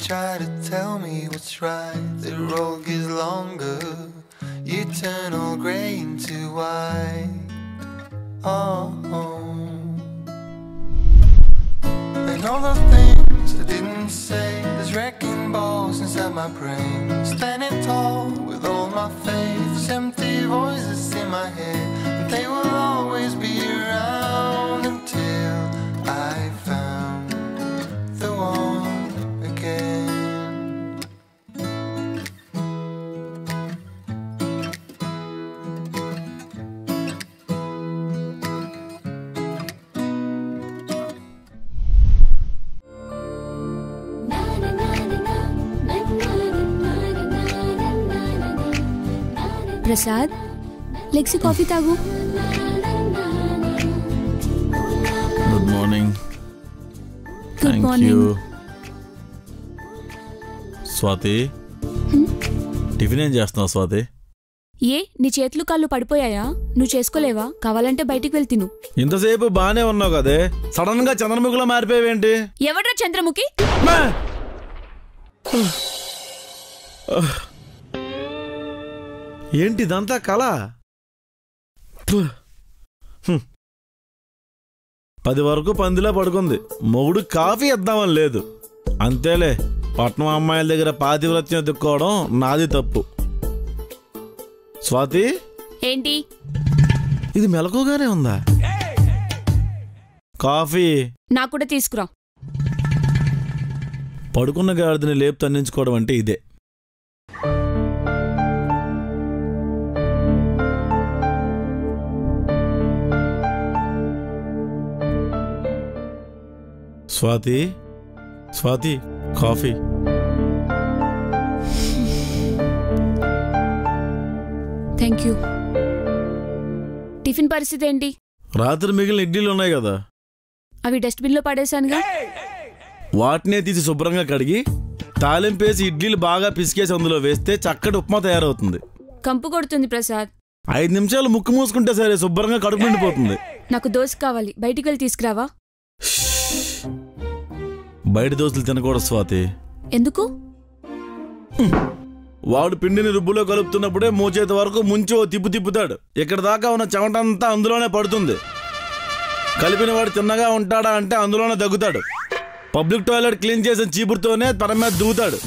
Try to tell me what's right. The road gets longer. You turn all grey into white. Oh, and all the things I didn't say. There's wrecking balls inside my brain. Standing tall with all my faith. Empty voices in my head, but they will always be around until I found the one again. Prasad लेग से coffee तागू. Good morning. Good morning. Swathi, tiffin ఏం చేస్తున్నావు స్వాతి? ఏ నీ చేతులు కాళ్ళు పడిపోయాయా? నువ్వు చేసుకోలేవా? కావాలంటే బయటికి వెళ్ళి తిను. ఇంతసేపు బానే ఉన్నావు కదే, సడన్ గా చంద్రముఖిలో మారిపోయావేంటి? ఎవడ్రా చంద్రముఖి? ఏంటి ఇదంతా కళ? 10 వరకు పందిలా పడుకుంది. మొగుడు కాఫీ ఇద్దామని లేదు. అంతేలే, పట్నం అమ్మాయిల దగ్గర పాతివ్రత్యం ఎత్తుక్కోవడం నాది తప్పు. స్వాతి, ఏంటి ఇది మెలకుగానే ఉందా? కాఫీ నాకు కూడా తీసుకురా. పడుకున్న గాడిదని లేపు తన్నించుకోవడం అంటే ఇదే. Swathi, Swathi, coffee. Thank you. Tiffin పరిస్థితి ఏంటి? రాత్రి మిగిలిన ఇడ్లీలు ఉన్నాయి కదా, అవి డస్ట్బిన్లో పడేశానుగా. వాటినే తీసి శుభ్రంగా కడిగి తాలింపేసి ఇడ్లీలు బాగా పిసికేసి అందులో వేస్తే చక్కటి ఉప్మా తయారవుతుంది. కంపు కొడుతుంది ప్రసాద్. 5 నిమిషాలు ముక్కు మూసుకుంటే సరే, శుభ్రంగా కడుపు నిండిపోతుంది. నాకు దోశ కావాలి, బయటికి వెళ్ళి తీసుకురావా? బయట దోశలు తినకూడదు స్వాతి. ఎందుకు? వాడు పిండిని రుబ్బులో కలుపుతున్నప్పుడే మోచేతి వరకు ముంచి ఓ తిప్పుతాడు. ఇక్కడ దాకా ఉన్న చెమటంతా అందులోనే పడుతుంది. కలిపిన వాడు తిన్నగా ఉంటాడా అంటే అందులోనే దగ్గుతాడు. పబ్లిక్ టాయిలెట్ క్లీన్ చేసిన చీపురుతోనే తన మీద దువ్వుతాడు.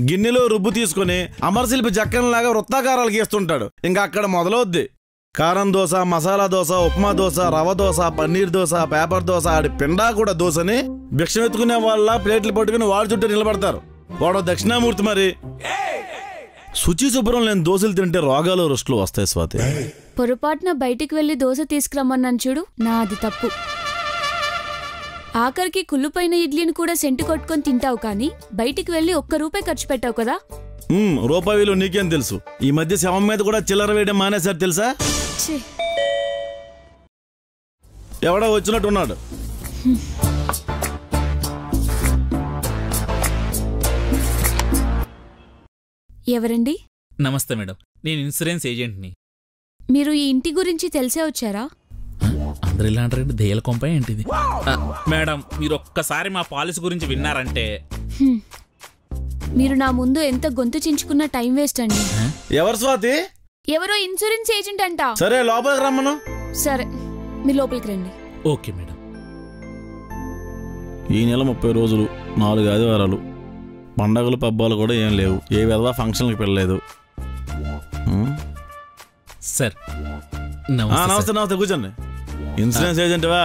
గిన్నెలో రుబ్బు తీసుకుని అమరశిల్పి జక్కనలాగా వృత్తాకారాలు గీస్తుంటాడు. ఇంకా అక్కడ మొదలవుద్ది. కారం దోశ, మసాలా దోశ, ఉప్మా దోశ, రవ దోశ, పన్నీర్ దోశ, పేపర్ దోశ, ఆడి పిండా కూడా దోశని భిక్షం ఎత్తుకునే వాళ్ళ ప్లేట్లు పట్టుకుని వాడి చుట్టూ నిలబడతారు. వాడు దక్షిణామూర్తి. మరి శుచి శుభ్రం లేని దోశలు తింటే రోగాలు రుష్టులు వస్తాయి స్వాతి. పొరపాటున బయటికి వెళ్ళి దోశ తీసుకురమ్మన్నాను చూడు, నాది తప్పు. ఆఖరికి కుళ్ళుపైన ఇడ్లీని కూడా సెంటు కొట్టుకొని తింటావు, కానీ బయటికి వెళ్ళి ₹1 ఖర్చు పెట్టావు కదా. రూపాయి విలువ నీకేం తెలుసు? ఈ మధ్య శవం మీద కూడా చిల్లర వేయడం మానేశారు తెలుసా? ఎవడో వచ్చినట్టున్నాడు. ఎవరండి? నమస్తే మేడం, నేను ఇన్సూరెన్స్ ఏజెంట్ని. మీరు ఈ ఇంటి గురించి తెలిసే వచ్చారా? అందరు ఇలా అంటారంటే దయ్యాల కొంప ఏంటిది? మేడం, మీరు ఒక్కసారి మా పాలసీ గురించి విన్నారంటే. మీరు నా ముందు ఎంత గొంతు చించుకున్న టైం వేస్ట్ అండి. ఎవరు స్వాతి? ఎవరో ఇన్సూరెన్స్ ఏజెంట్ అంట. సరే లోపలికి రమ్మను. సరే, మీరు లోపలికి రండి. Okay madam. ఈ నెల 30 రోజులు, 4 ఆదివారాలు, పండగలు పబ్బాలు కూడా ఏం లేవు. ఏ విధవా ఫంక్షన్కి పెళ్ళలేదు. సార్ నమస్తే. నమస్తే, కూర్చోండి. ఇన్సూరెన్స్ ఏజెంట్వా?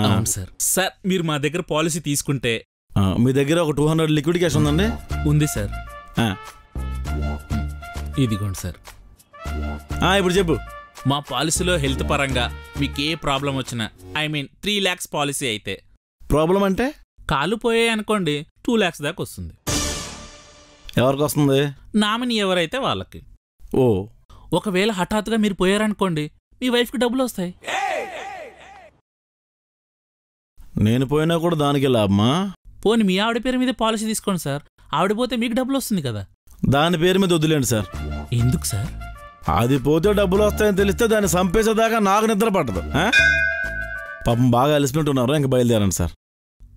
అవును సార్. సార్, మీరు మా దగ్గర పాలసీ తీసుకుంటే మీ దగ్గర ఒక 200 లిక్విడ్ క్యాష్ ఉందండి? ఉంది సార్. ఇదిగోండి సార్. ఇప్పుడు చెప్పు. మా పాలసీలో హెల్త్ పరంగా మీకు ఏ ప్రాబ్లం వచ్చినా, ఐ మీన్ 3 lakhs పాలసీ అయితే. ప్రాబ్లం అంటే? కాలు పోయాయి అనుకోండి, 2 lakhs దాకా వస్తుంది. ఎవరికి వస్తుంది? నామినీ ఎవరైతే వాళ్ళకి. ఓ. ఒకవేళ హఠాత్తుగా మీరు పోయారనుకోండి, మీ వైఫ్కి డబ్బులు వస్తాయి. నేను పోయినా కూడా దానికి లాభమా? పోనీ మీ ఆవిడ పేరు మీద పాలసీ తీసుకోండి సార్. ఆవిడ పోతే మీకు డబ్బులు వస్తుంది కదా. దాని పేరు మీద వద్దులేండి సార్. ఎందుకు సార్? అది పోతే డబ్బులు వస్తాయని తెలిస్తే దాన్ని చంపేసేదాకా నాకు నిద్ర పట్టదు. పాపం బాగా అలిసినట్టున్నారు, ఇంక బయలుదేరండి సార్.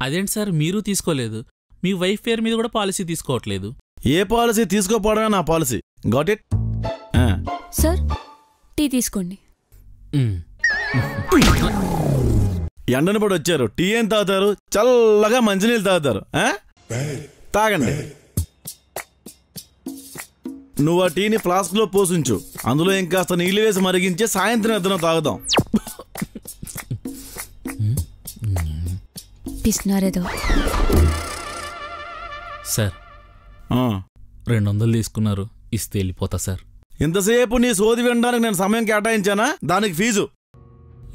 అదేంటి సార్ మీరు తీసుకోలేదు, మీ వైఫ్ పేరు మీద కూడా పాలసీ తీసుకోవట్లేదు? ఏ పాలసీ తీసుకోపోవడమే నా policy. Got it? Sir tea తీసుకోండి. ఎండను పడి వచ్చారు, టీ ఏం తాగుతారు? చల్లగా మంచినీళ్ళు తాగుతారు. తాగండి. నువ్వు ఆ టీని ఫ్లాస్క్లో పోసుంచు, అందులో ఇంకాస్త నీళ్ళు వేసి మరిగించే సాయంత్రం ఎద్దన తాగుదాం. పిస్తున్నారేదో. సార్ 200 తీసుకున్నారు, ఇస్తే వెళ్ళిపోతా సార్. ఇంతసేపు నీ సోది వినడానికి నేను సమయం కేటాయించానా? దానికి ఫీజు.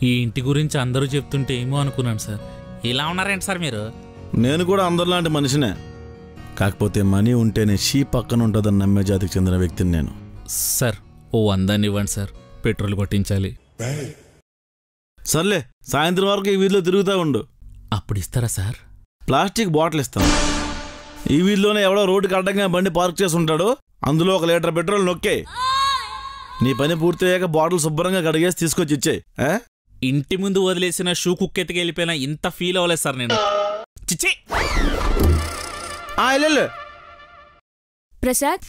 ఈ ఇంటి గురించి అందరూ చెప్తుంటే ఏమో అనుకున్నాను సార్. ఇలా ఉన్నారేంటి సార్ మీరు? నేను కూడా అందరిలాంటి మనిషినే, కాకపోతే మనీ ఉంటేనే షీ పక్కన ఉంటుందని నమ్మే జాతికి చెందిన వ్యక్తిని నేను. సార్ ఓ 100 ఇవ్వండి సార్, పెట్రోల్ కొట్టించాలి. సర్లే, సాయంత్రం వరకు ఈ వీధిలో తిరుగుతూ ఉండు. అప్పుడు ఇస్తారా సార్? ప్లాస్టిక్ బాటిల్ ఇస్తాను. ఈ వీధిలోనే ఎవడో రోడ్డుకి అడ్డంగా బండి పార్క్ చేసి ఉంటాడు, అందులో 1 లీటర్ పెట్రోల్ నొక్కే. నీ పని పూర్తయ్యాక బాటిల్ శుభ్రంగా కడిగేసి తీసుకొచ్చి ఇచ్చేయి. ఇంటి ముందు వదిలేసిన షూ కుక్కెత్తికి వెళ్ళిపోయినా ఇంత ఫీల్ అవ్వలేదు సార్ నేను. చిచ్చి. ప్రసాద్,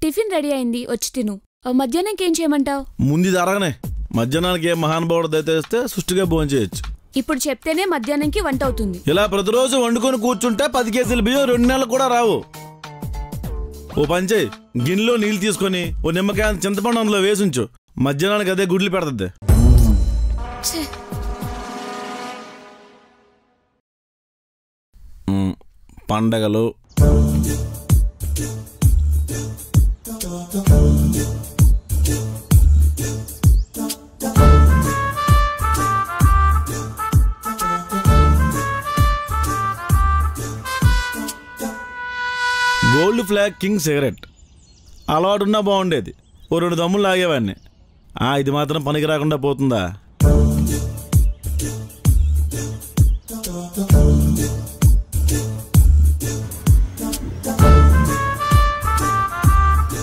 టిఫిన్ రెడీ అయింది, వచ్చి తిను. మధ్యాహ్నానికి ఏం చేయమంటావు? ముందు అరగనే. మధ్యాహ్నానికి ఏ మహానుభావుడు దయచేస్తే సుష్టిగా భోజనం చేయొచ్చు. ఇప్పుడు చెప్తేనే మధ్యాహ్నానికి వంట అవుతుంది. ఇలా ప్రతిరోజు వండుకొని కూర్చుంటే 10 కేజీల బియ్యం 2 నెలలు కూడా రావు. ఓ పంచే, గిన్నెలో నీళ్ళు తీసుకొని ఓ నిమ్మకాయ చింతపండు అందులో వేసుంచు. మధ్యాహ్నానికి అదే గుడ్లు పెడతద్ది. పండగలు, గోల్డ్ ఫ్లాగ్ కింగ్ సిగరెట్ అలవాటున్నా బాగుండేది. ఓ 2 దమ్ములు లాగేవాడిని. ఇది మాత్రం పనికి రాకుండా పోతుందా?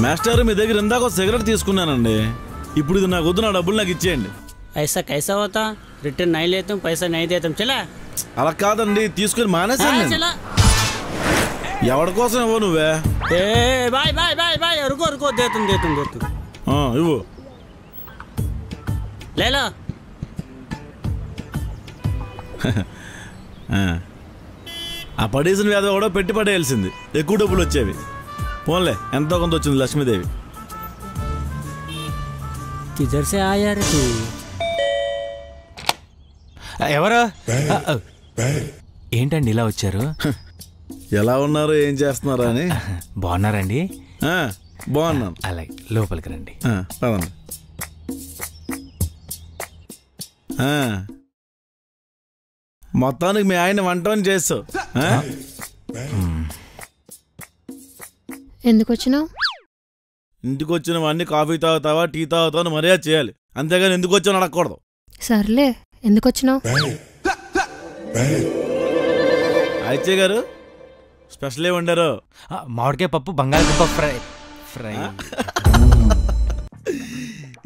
మాస్టర్, మీ దగ్గర ఇందాక ఒక సిగరెట్ తీసుకున్నానండి. ఇప్పుడు ఇది నాకు వద్దు, నా డబ్బులు నాకు ఇచ్చేయండి. ऐसा कैसा होता? रिटर्न नहीं लेते तुम, पैसा नहीं देते तुम. चला. అలా కాదండి, తీసుకుని మానేసాను. चला. ఎవరి కోసం ఇవ్వ నువ్వే? बाय बाय बाय बाय, रुको रुको, दे तुम. ఇవ్వు. ले लो. ఆ పడేసిన వ్యాధి కూడా పెట్టి పడేయాల్సింది, ఎక్కువ డబ్బులు వచ్చేవి. పోన్లే, ఎంతో కొంత వచ్చింది లక్ష్మీదేవి. किधर से आया रे तू? ఎవరు? ఏంటండి ఇలా వచ్చారు? ఎలా ఉన్నారు, ఏం చేస్తున్నారా అని. బాగున్నారండి? బాగున్నాను. అలాగే, లోపలికి రండి. పదండి. మొత్తానికి మీ ఆయన వంటని చేస్తావు. ఎందుకు వచ్చినావు? ఇంటికి వచ్చినవన్నీ కాఫీ తాగుతావా, టీ తాగుతావా అని మర్యాద చేయాలి, అంతేగాని ఎందుకు వచ్చావు అడగకూడదు. సర్లే, ఎందుకు వచ్చినావు? అయ్యయ్య గారు స్పెషల్ ఏమి వండారు? మామిడికాయ పప్పు, బంగాళదుంప ఫ్రై.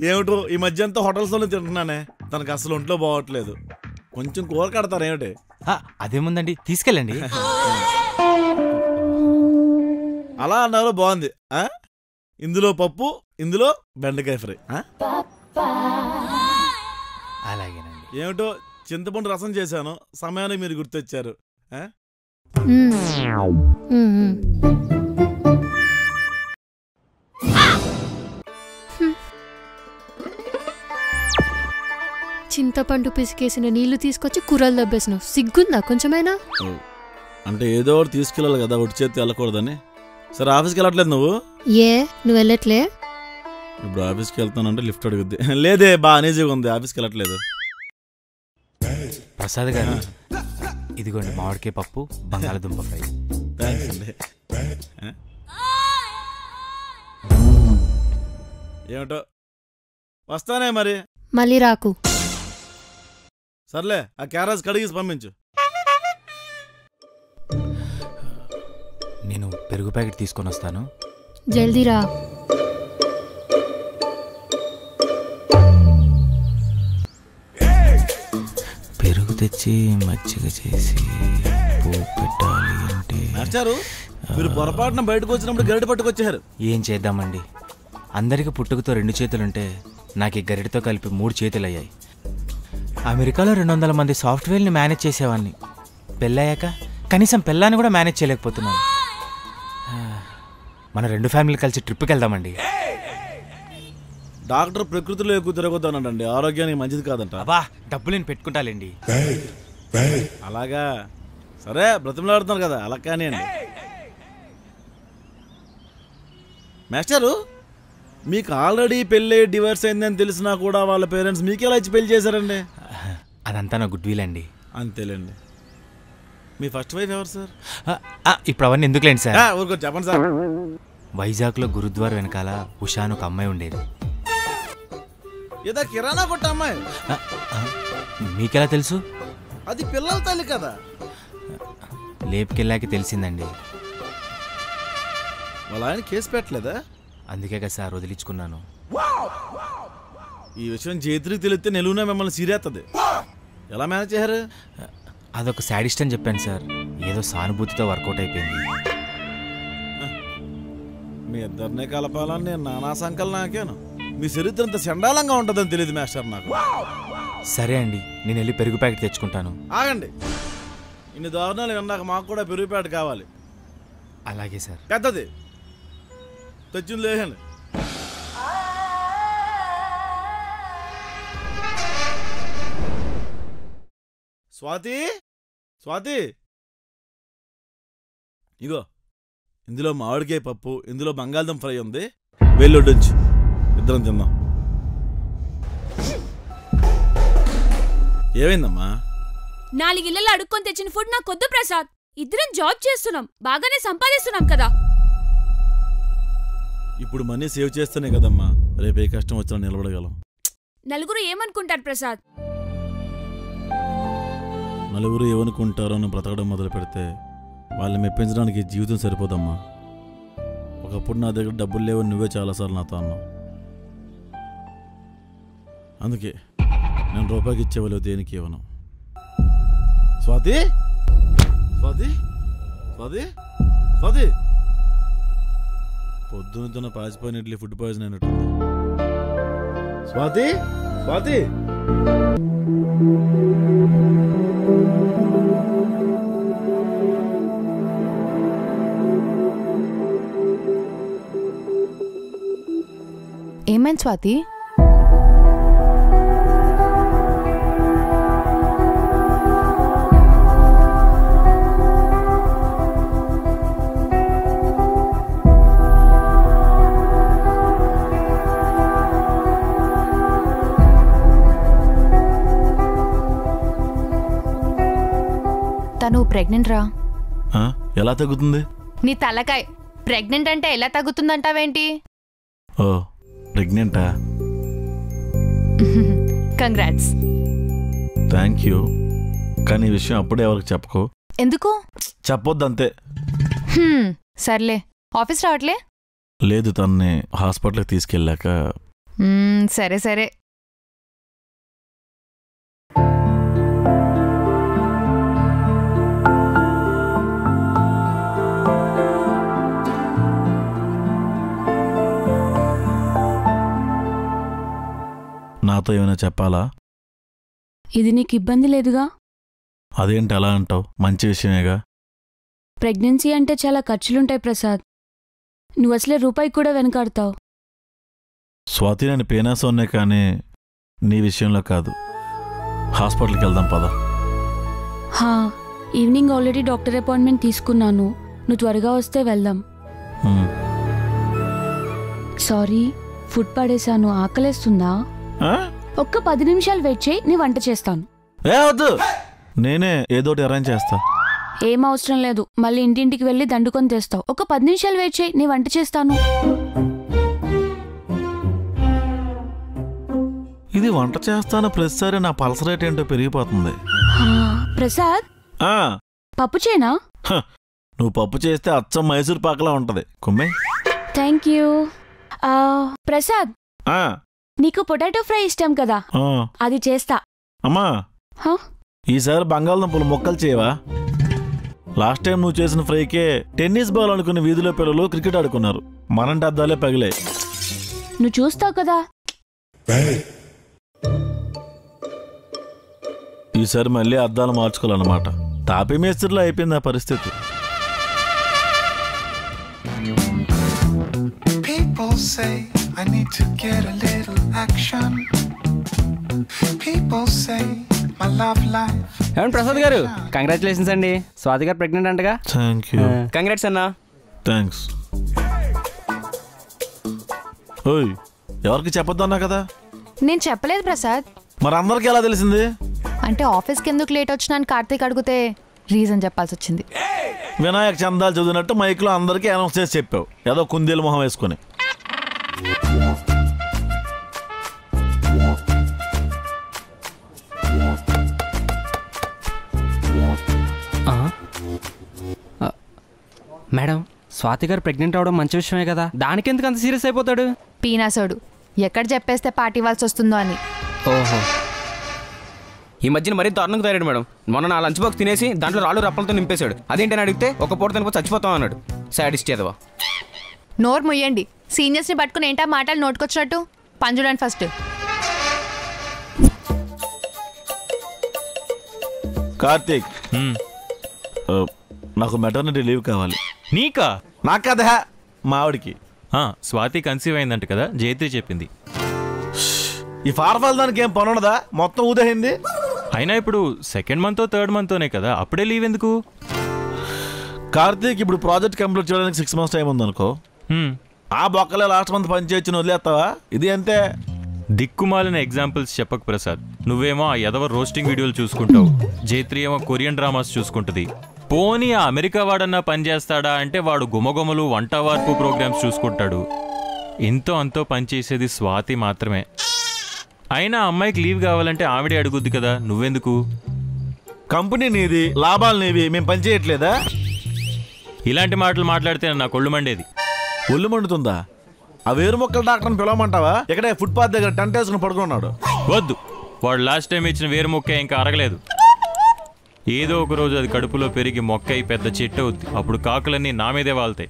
ఏమిటో ఈ మధ్య అంతా హోటల్స్లోనే తింటున్నానే, తనకు అసలు ఒంట్లో బాగోట్లేదు. కొంచెం కూర కడతారు ఏమిటి? అదేముందండి, తీసుకెళ్ళండి. అలా అన్నారు, బాగుంది. ఇందులో పప్పు, ఇందులో బెండకాయ ఫ్రై. అలాగేనండి. ఏమిటో చింతపండు రసం చేశాను, సమయానికి మీరు గుర్తొచ్చారు. చింతపండు పిసికేసిన నీళ్లు తీసుకొచ్చి కూరలు దబ్బేసినావు, సిగ్గుందా కొంచెమైనా? అంటే ఏదో ఒకటి తీసుకెళ్ళాలి కదా, ఒట్టి చేతి వెళ్ళకూడదని. సరే, ఆఫీస్కి వెళ్ళట్లేదు నువ్వు? నువ్వు వెళ్ళట్లే? ఇప్పుడు ఆఫీస్కి వెళ్తానంటే లిఫ్ట్ అడుగుద్ది. లేదే, బాగా అనీజీగా ఉంది, ఆఫీస్కి వెళ్ళట్లేదు. ప్రసాద్ గారు, ఇదిగోండి మామిడికాయ పప్పు, బంగాళదుంప ఫ్రై. థ్యాంక్స్ అండి. ఏమిటో వస్తానే మరి. మళ్ళీ రాకు. సర్లే, ఆ క్యారేజ్ కడిగేసి పంపించు. నేను పెరుగు ప్యాకెట్ తీసుకొని వస్తాను. జల్దీరా. పెరుగు తెచ్చి మజ్జిగ చేసి పెట్టాలి అంటే మాస్టారు మీరు పొరపాటున బయటకు వచ్చినప్పుడు గరిటె పట్టుకొచ్చారు. ఏం చేద్దామండి, అందరికి పుట్టుకతో 2 చేతులుంటే నాకు ఈ గరిటతో కలిపి 3 చేతులు అయ్యాయి. అమెరికాలో 200 మంది సాఫ్ట్వేర్ని మేనేజ్ చేసేవాడిని. పెళ్ళయ్యాక కనీసం పెళ్ళాన్ని కూడా మేనేజ్ చేయలేకపోతున్నాను. మన 2 ఫ్యామిలీలు కలిసి ట్రిప్కి వెళ్దామండి. డాక్టర్ ప్రకృతిలో ఎక్కువ తిరగొద్దానండి, ఆరోగ్యానికి మంచిది కాదంట. అబ్బా డబ్బులు నేను పెట్టుకుంటాలేండి. అలాగా, సరే బ్రతిమలాడుతున్నారు కదా, అలా కానీ అండి. మాస్టరు మీకు ఆల్రెడీ పెళ్ళి డివర్స్ అయిందని తెలిసినా కూడా వాళ్ళ పేరెంట్స్ మీకు ఎలా ఇచ్చి పెళ్లి చేశారండి? అదంతా నా గుడ్ విల్ అండి. అంతేలేండి. మీ ఫస్ట్ వైఫ్ ఎవరు సార్? ఇప్పుడు అవన్నీ ఎందుకులేండి సార్. ఊరుకో చెప్పండి సార్. వైజాగ్లో గురుద్వార్ వెనకాల ఉషాను ఒక అమ్మాయి ఉండేది. ఏదో కిరాణా కొట్ట అమ్మాయి. మీకెలా తెలుసు? అది పిల్లల తల్లి కదా. లేపుకెళ్ళాక తెలిసిందండి. వాళ్ళ ఆయన కేసు పెట్టలేదా? అందుకే కదా సార్ వదిలించుకున్నాను. ఈ విషయం చేతికి తెలిస్తే నిలువునే మిమ్మల్ని సీరేస్తుంది. ఎలా మేనేజ్ చేశారు? అదొక సాడిస్ట్ అని చెప్పాను సార్, ఏదో సానుభూతితో వర్కౌట్ అయిపోయింది. మీ ఇద్దరినే కలపాలని నేను నానా సంకల్ నాకేను. మీ చరిత్ర ఇంత చండాలంగా ఉంటుందని తెలియదు మాస్టర్ నాకు. సరే అండి, నేను వెళ్ళి పెరుగు ప్యాకెట్ తెచ్చుకుంటాను. ఆగండి, ఇన్ని దారుణాలు విన్నాక మాకు కూడా పెరుగు ప్యాకెట్ కావాలి. అలాగే సార్. పెద్దది తెచ్చింది లేదండి. స్వాతి, స్వాతి, ఇగో ఇందులో మామిడికాయ పప్పు, ఇందులో బంగాళదుంప ఫ్రై ఉంది, వెల్లుడ్డుంచు, ఇద్దరం తిందాం. ఏమైందమ్మా? 4 ఇళ్ళల్లో అడుక్కొని తెచ్చిన ఫుడ్ నాకు వద్దు ప్రసాద్. ఇద్దరం జాబ్ చేస్తున్నాం, బాగానే సంపాదిస్తున్నాం కదా. ఇప్పుడు మనీ సేవ్ చేస్తేనే కదమ్మా రేపు ఏ కష్టం వచ్చినా నిలబడగలం. నలుగురు ఏమనుకుంటారు ప్రసాద్? నలుగురు ఏమనుకుంటారో అని బ్రతకడం మొదలు పెడితే వాళ్ళని మెప్పించడానికి జీవితం సరిపోదమ్మా. ఒకప్పుడు నా దగ్గర డబ్బులు లేవని నువ్వే చాలాసార్లు నాతో అన్నావు. అందుకే నేను రూపాయికి ఇచ్చేవాళ్ళు దేనికి ఇవ్వను. స్వాతి, స్వాతి, స్వాతి, స్వాతి, పొద్దున పాచిపోయిన ఇడ్లీ ఫుడ్ పాయిజన్ అయినట్టుంది. స్వాతి, స్వాతి, ఏమైంది స్వాతి? తను ప్రెగ్నెంట్ రా. ఎలా తగ్గుతుంది? నీ తలకాయ్, ప్రెగ్నెంట్ అంటే ఎలా తగ్గుతుందంటావేంటి? ఓ ప్రెగ్నెంటా? కంగ్రాట్స్. థ్యాంక్ యూ, కానీ ఈ విషయం అప్పుడే ఎవరికి చెప్పకు. ఎందుకు? చెప్పొద్దు అంతే. సర్లే, ఆఫీస్ రావట్లే? లేదు, తన్ని హాస్పిటల్కి తీసుకెళ్ళాక. సరే సరే. నాతో ఏమైనా చెప్పాలా? ఇది నీకు ఇబ్బంది లేదుగా? అదేంటి అలా అంటావు? మంచి విషయమేగా. ప్రెగ్నెన్సీ అంటే చాలా ఖర్చులుంటాయి ప్రసాద్. నువ్వు అసలే రూపాయి కూడా వెనకాడతావు. స్వాతి, నేను పేనాసోన్నే, కానీ నీ విషయంలో కాదు. హాస్పిటల్కి వెళ్దాం పద. ఈవినింగ్ ఆల్రెడీ డాక్టర్ అపాయింట్మెంట్ తీసుకున్నాను. నువ్వు త్వరగా వస్తే వెళ్దాం. సారీ, ఫుడ్ పడేశాను, ఆకలేస్తుందా? ఒక్క 10 నిమిషాలు వెయిట్ చేయి, నీ వంట చేస్తాను. వద్దు, నేనే ఏదోటి అరేంజ్ చేస్తా. ఏం అవసరం లేదు, మళ్ళీ ఇంటింటికి వెళ్ళి దండుకొని తెస్తావు. ఒక 10 నిమిషాలు వెయిట్ చేయి, నీ వంట చేస్తాను. ఇది వంట చేస్తాను ప్రతిసారి నా పల్స్ రేట్ ఏంటో పెరిగిపోతుంది. ప్రసాద్, పప్పు చేనా? నువ్వు పప్పు చేస్తే అచ్చం మైసూర్ పాకలా ఉంటది. కుమ్మే. Thank you. ప్రసాద్, నీకు పొటాటో ఫ్రై ఇష్టం కదా, అది చేస్తా. అమ్మా, ఈసారి బంగాళదుంపలు మొక్కలు చేయవా? లాస్ట్ టైం నువ్వు చేసిన ఫ్రైకే టెన్నిస్ బాల్ అనుకుని వీధిలో పిల్లలు క్రికెట్ ఆడుకున్నారు. మనంటి అద్దాలే పగిలే. నువ్వు చూస్తావు కదా. ఈసారి మళ్ళీ అద్దాలు మార్చుకోవాలన్నమాట. తాపీ మేస్త్రిలో అయిపోయింది ఆ పరిస్థితి. People say I need to get a little action. People say my love life. ఏమండి ప్రసాద్ గారు, కంగ్రాచులేషన్స్ అండి. స్వాతి గారు ప్రెగ్నెంట్ అంటగా. Thank you. కంగ్రాట్స్ అన్నా. థ్యాంక్స్. ఓయ్, ఎవరికి చెప్పొద్దన్నా కదా? నేను చెప్పలేదు ప్రసాద్. మరి అందరికి ఎలా తెలిసింది? అంటే ఆఫీస్కి ఎందుకు లేట్ వచ్చినా అని కార్తీక్ అడిగితే రీజన్ చెప్పాల్సి వచ్చింది. వినాయక చందాలు చదివినట్టు మైక్లో అందరికీ అనౌన్స్ చేసి చెప్పావు, ఏదో కుందేలు మొహం వేసుకుని. మేడం, స్వాతి గారు ప్రెగ్నెంట్ అవడం మంచి విషయమే కదా, దానికి ఎందుకు అంత సీరియస్ అయిపోతాడు? పీనాసోడు ఎక్కడ చెప్పేస్తే పార్టీ ఇవ్వాల్సి వస్తుందో అని. ఓహో, ఈ మధ్యన మరీ దారుణంగా తయారాడు మేడం. మొన్న నా లంచ్ బాక్స్ తినేసి దాంట్లో రాళ్ళు రప్పలతో నింపేశాడు. అదేంటని అడిగితే ఒక పూట తినకపోతే చచ్చిపోతాం అన్నాడు. సాడిస్ట్ ఏదవా. నోరు ముయ్యండి. సీనియర్స్ని పట్టుకుని ఏంటా మాటలు నోటుకొచ్చినట్టు? పని చూడండి ఫస్ట్. కార్తీక్, నాకు మెటర్నిటీ లీవ్ కావాలి. నీకా? నాకు కదా, మా ఆవిడికి. స్వాతి కన్సీవ్ అయిందంట కదా, జయత్రి చెప్పింది. ఈ ఫార్ఫాల్ దానికి ఏం పని ఉండదా? మొత్తం ఊదైంది. అయినా ఇప్పుడు 2nd మంత్ 3rd మంత్తోనే కదా, అప్పుడే లీవ్ ఎందుకు? కార్తీక్, ఇప్పుడు ప్రాజెక్ట్ కంప్లీట్ చేయడానికి 6 months టైం ఉందనుకో. ఆ బొక్కలే లాస్ట్ మంత్ పని చేయొచ్చు, వదిలేస్తావా? ఇది అంతే. దిక్కుమాలిన ఎగ్జాంపుల్స్ చెప్పకు ప్రసాద్. నువ్వేమో ఆ ఎదవ రోస్టింగ్ వీడియోలు చూసుకుంటావు, జైత్రి ఏమో కొరియన్ డ్రామాస్ చూసుకుంటుంది. పోనీ ఆ అమెరికా వాడన్నా పనిచేస్తాడా అంటే వాడు గుమగుమలు వంట వార్పు ప్రోగ్రామ్స్ చూసుకుంటాడు. ఇంతో అంతో పనిచేసేది స్వాతి మాత్రమే. అయినా అమ్మాయికి లీవ్ కావాలంటే ఆవిడే అడుగుద్ది కదా, నువ్వెందుకు? కంపెనీ నీది, లాభాలు నీవి, మేము పని చేయట్లేదా? ఇలాంటి మాటలు మాట్లాడితే నా కొళ్ళు మండేది. ఒళ్ళు మండుతుందా? ఆ వేరు మొక్కల డాక్టర్ని పిలవమంటావా? ఇక్కడే ఫుట్పాత్ దగ్గర టెంట్ వేసుకుని పడుకున్నాడు. వద్దు, వాడు లాస్ట్ టైం ఇచ్చిన వేరు మొక్క ఇంకా అరగలేదు. ఏదో ఒక రోజు అది కడుపులో పెరిగి మొక్క అయి పెద్ద చెట్టు అవుద్ది. అప్పుడు కాకులన్నీ నా మీదే వాళ్తాయి.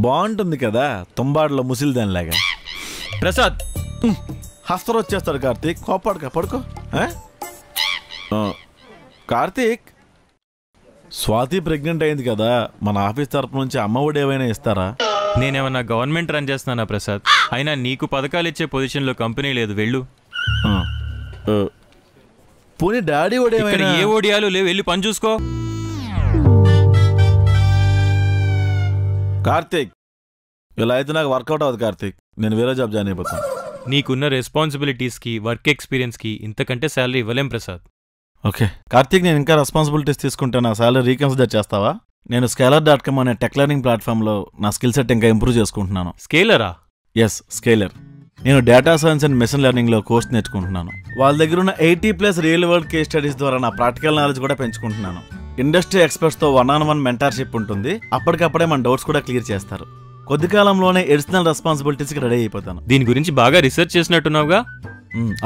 బాగుంటుంది కదా, తుంబాడులో ముసిలిదానిలాగా. ప్రసాద్, హస్తరు వచ్చేస్తాడు కార్తీక్. కోపాడుక పడుకో. కార్తీక్, స్వాతి ప్రెగ్నెంట్ అయింది కదా, మన ఆఫీస్ తరపు నుంచి అమ్మఒడి ఏమైనా ఇస్తారా? నేనేమన్నా గవర్నమెంట్ రన్ చేస్తున్నానా ప్రసాద్? అయినా నీకు పథకాలు ఇచ్చే పొజిషన్లో కంపెనీ లేదు, వెళ్ళు. పోనీ డాడీ ఓడి ఏ ఓడియాలు లేవు, వెళ్ళి పని చూసుకో. కార్తీక్, ఇలా అయితే నాకు వర్కౌట్ అవ్వదు కార్తీక్. నేను వేరే జాబ్ జాయిన్ అయిపోతాను. నీకున్న రెస్పాన్సిబిలిటీస్కి, వర్క్ ఎక్స్పీరియన్స్కి ఇంతకంటే శాలరీ ఇవ్వలేం ప్రసాద్. ఓకే కార్తీక్, నేను ఇంకా రెస్పాన్సిబిలిటీస్ తీసుకుంటే నా శాలరీ రీకన్సిడర్ చేస్తావా? నేను స్కేలర్.com అనే టెక్ లెర్నింగ్ ప్లాట్ఫామ్లో నా స్కిల్ సెట్ ఇంకా ఇంప్రూవ్ చేసుకుంటున్నాను. స్కేలరా? Yes, Scaler. నేను డేటా సైన్స్ అండ్ మెషిన్ లెర్నింగ్లో కోర్స్ నేర్చుకుంటున్నాను. వాళ్ళ దగ్గర ఉన్న 80+ రియల్ వరల్డ్ కేస్ స్టడీస్ ద్వారా నా ప్రాక్టికల్ నాలెడ్జ్ కూడా పెంచుకుంటున్నాను. ఇండస్ట్రీ ఎక్స్పర్ట్స్తో 1-on-1 మెంటర్షిప్ ఉంటుంది. అప్పటికప్పుడే మన డౌట్స్ కూడా క్లియర్ చేస్తారు. కొద్ది కాలంలోనే ఎడిషనల్ రెస్పాన్సిబిలిటీస్కి రెడీ అయిపోతాను. దీని గురించి బాగా రీసెర్చ్ చేసినట్టున్నావుగా?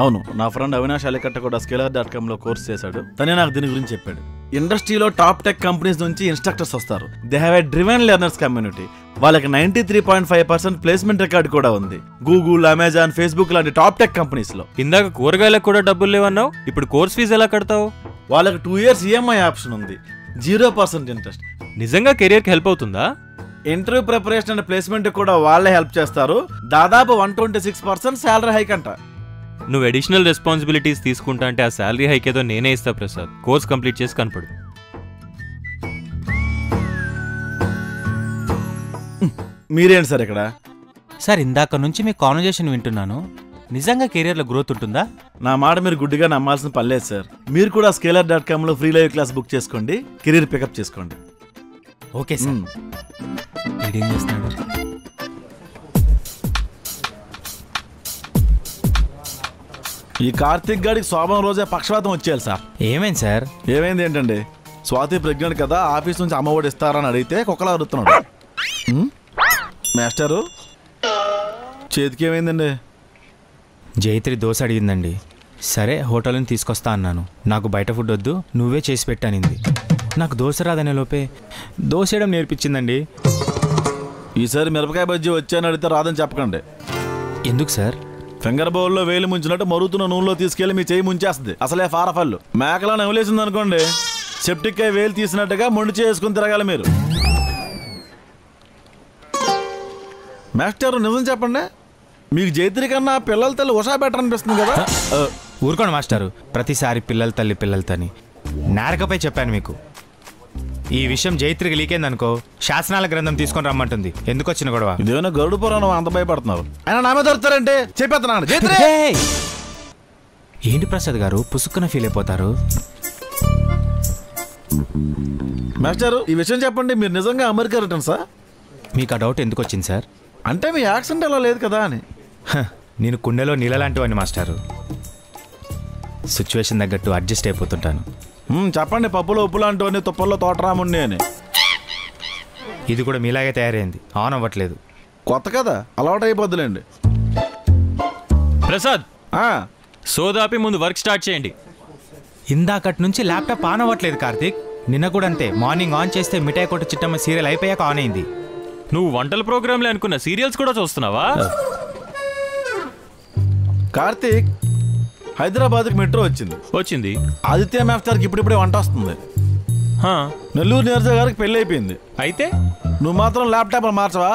అవును, నా ఫ్రెండ్ అవినాష్ అలికట్ట కూడా స్కేలర్.comలో కోర్స్ చేశాడు. తనే నాకు దీని గురించి చెప్పాడు. ఇండస్ట్రీలో టాప్ టెక్ కంపెనీస్ నుంచి ఇన్స్ట్రక్టర్స్ వస్తారు. They have a driven learners community. వాళ్ళకి 93.5% ప్లేస్మెంట్ రికార్డు కూడా ఉంది. గూగుల్, అమెజాన్, ఫేస్బుక్ లాంటి టాప్ టెక్ కంపెనీస్ లో. ఇందాక కూరగాయలకు కూడా డబ్బులు లేవన్నావు, ఇప్పుడు కోర్స్ ఫీజు ఎలా కడతావు? వాళ్ళకి 2 years EMI ఆప్షన్ ఉంది, 0% ఇంట్రెస్ట్. నిజంగా కెరియర్కి హెల్ప్ అవుతుందా? ఇంటర్వ్యూ ప్రిపరేషన్ అండ్ ప్లేస్మెంట్ కూడా వాళ్ళే హెల్ప్ చేస్తారు. దాదాపు 126% శాలరీ హైక్ అంట. నువ్వు అడిషనల్ రెస్పాన్సిబిలిటీస్ తీసుకుంటా అంటే ఆ శాలరీ హైక్ ఏదో నేనే ఇస్తా ప్రసాద్. కోర్స్ కంప్లీట్ చేసి కనపడు. మీరేంటి సార్ ఇక్కడ? సార్, ఇందాక నుంచి మీ కాన్వర్జేషన్ వింటున్నాను. నిజంగా కెరియర్లో గ్రోత్ ఉంటుందా? నా మాట మీరు గుడ్డిగా నమ్మాల్సిన పర్లేదు సార్. మీరు కూడా స్కేలర్.comలో ఫ్రీ లైవ్ క్లాస్ బుక్ చేసుకోండి, కెరీర్ పికప్ చేసుకోండి. Okay sir. ఏం చేస్తున్నాడు? ఈ కార్తీక్ గాడికి శోభం రోజే పక్షవాతం వచ్చేయాలి సార్. ఏమైంది సార్? ఏమైంది ఏంటండి, స్వాతి ప్రెగ్నెంట్ కదా, ఆఫీస్ నుంచి అమ్మఒడి ఇస్తారని అడిగితే కుక్కలా అరుస్తున్నాడు. మాస్టరు చేతికి ఏమైందండి? జైత్రి దోశ అడిగిందండి. సరే హోటల్ నుంచి తీసుకొస్తా అన్నాను. నాకు బయట ఫుడ్ వద్దు, నువ్వే చేసి పెట్టానింది. నాకు దోశ రాదనే లోపే దోశ వేయడం నేర్పించిందండి. ఈసారి మిరపకాయ బజ్జీ వచ్చాయని అడిగితే రాదని చెప్పకండి. ఎందుకు సార్? ఫింగర్ బౌల్లో వేలు ముంచినట్టు మరుగుతున్న నూనెలో తీసుకెళ్లి మీ చేయి ముంచేస్తుంది. అసలే ఫారఫల్లు మేకలా నవ్వులేసింది అనుకోండి, సెప్టిక్ అయి వేలు తీసినట్టుగా మొండి చేసుకుని తిరగాలి మీరు. మాస్టర్ నిజం చెప్పండి, మీకు జైత్రి కన్నా పిల్లల తల్లి ఉషా బెటర్ అనిపిస్తుంది కదా? ఊరుకోండి మాస్టారు, ప్రతిసారి పిల్లల తల్లి నారకపై చెప్పాను మీకు. ఈ విషయం జైత్రికి లీకేందనుకో శాసనాల గ్రంథం తీసుకొని రమ్మంటుంది. ఎందుకు వచ్చిన గొడవ? ఇదేమైనా గరుడు పురాణం, అంత భయపడుతున్నారు. ఆయన నామే దొరుకుతారంటే చెప్పేస్తున్నాను. ఏంటి ప్రసాద్ గారు పుసుక్కున ఫీల్ అయిపోతారు? మాస్టారు ఈ విషయం చెప్పండి, మీరు నిజంగా అమెరికా రిటర్న్ సార్? మీకు ఆ డౌట్ ఎందుకు వచ్చింది సార్? అంటే మీ యాక్సిడెంట్ అలా లేదు కదా అని. నేను కుండెలో నీళ్ళ లాంటివని మాస్టారు, సిచ్యువేషన్ తగ్గట్టు అడ్జస్ట్ అయిపోతుంటాను. చెప్పండి, పప్పులో ఉప్పు లాంటివన్నీ తుప్పల్లో తోటరాముండి అని. ఇది కూడా మీలాగే తయారైంది, ఆన్ అవ్వట్లేదు. కొత్త కదా, అలవాటు అయిపోద్దులేండి. ప్రసాద్ సోదాపి ముందు వర్క్ స్టార్ట్ చేయండి. ఇందాకటి నుంచి ల్యాప్టాప్ ఆన్ అవ్వట్లేదు కార్తీక్. నిన్న కూడా అంతే, మార్నింగ్ ఆన్ చేస్తే మిఠాయి కొట్టు చిట్టమ్మ సీరియల్ అయిపోయాక ఆన్ అయింది. నువ్వు వంటల ప్రోగ్రాంలే అనుకున్న సీరియల్స్ కూడా చూస్తున్నావా? కార్తీక్, హైదరాబాద్కి మెట్రో వచ్చింది. ఆదిత్య మాస్టర్కి ఇప్పుడిప్పుడే వంట వస్తుంది. నెల్లూరు నీరజ గారికి పెళ్ళి అయిపోయింది. అయితే నువ్వు మాత్రం ల్యాప్టాప్ మార్చవా?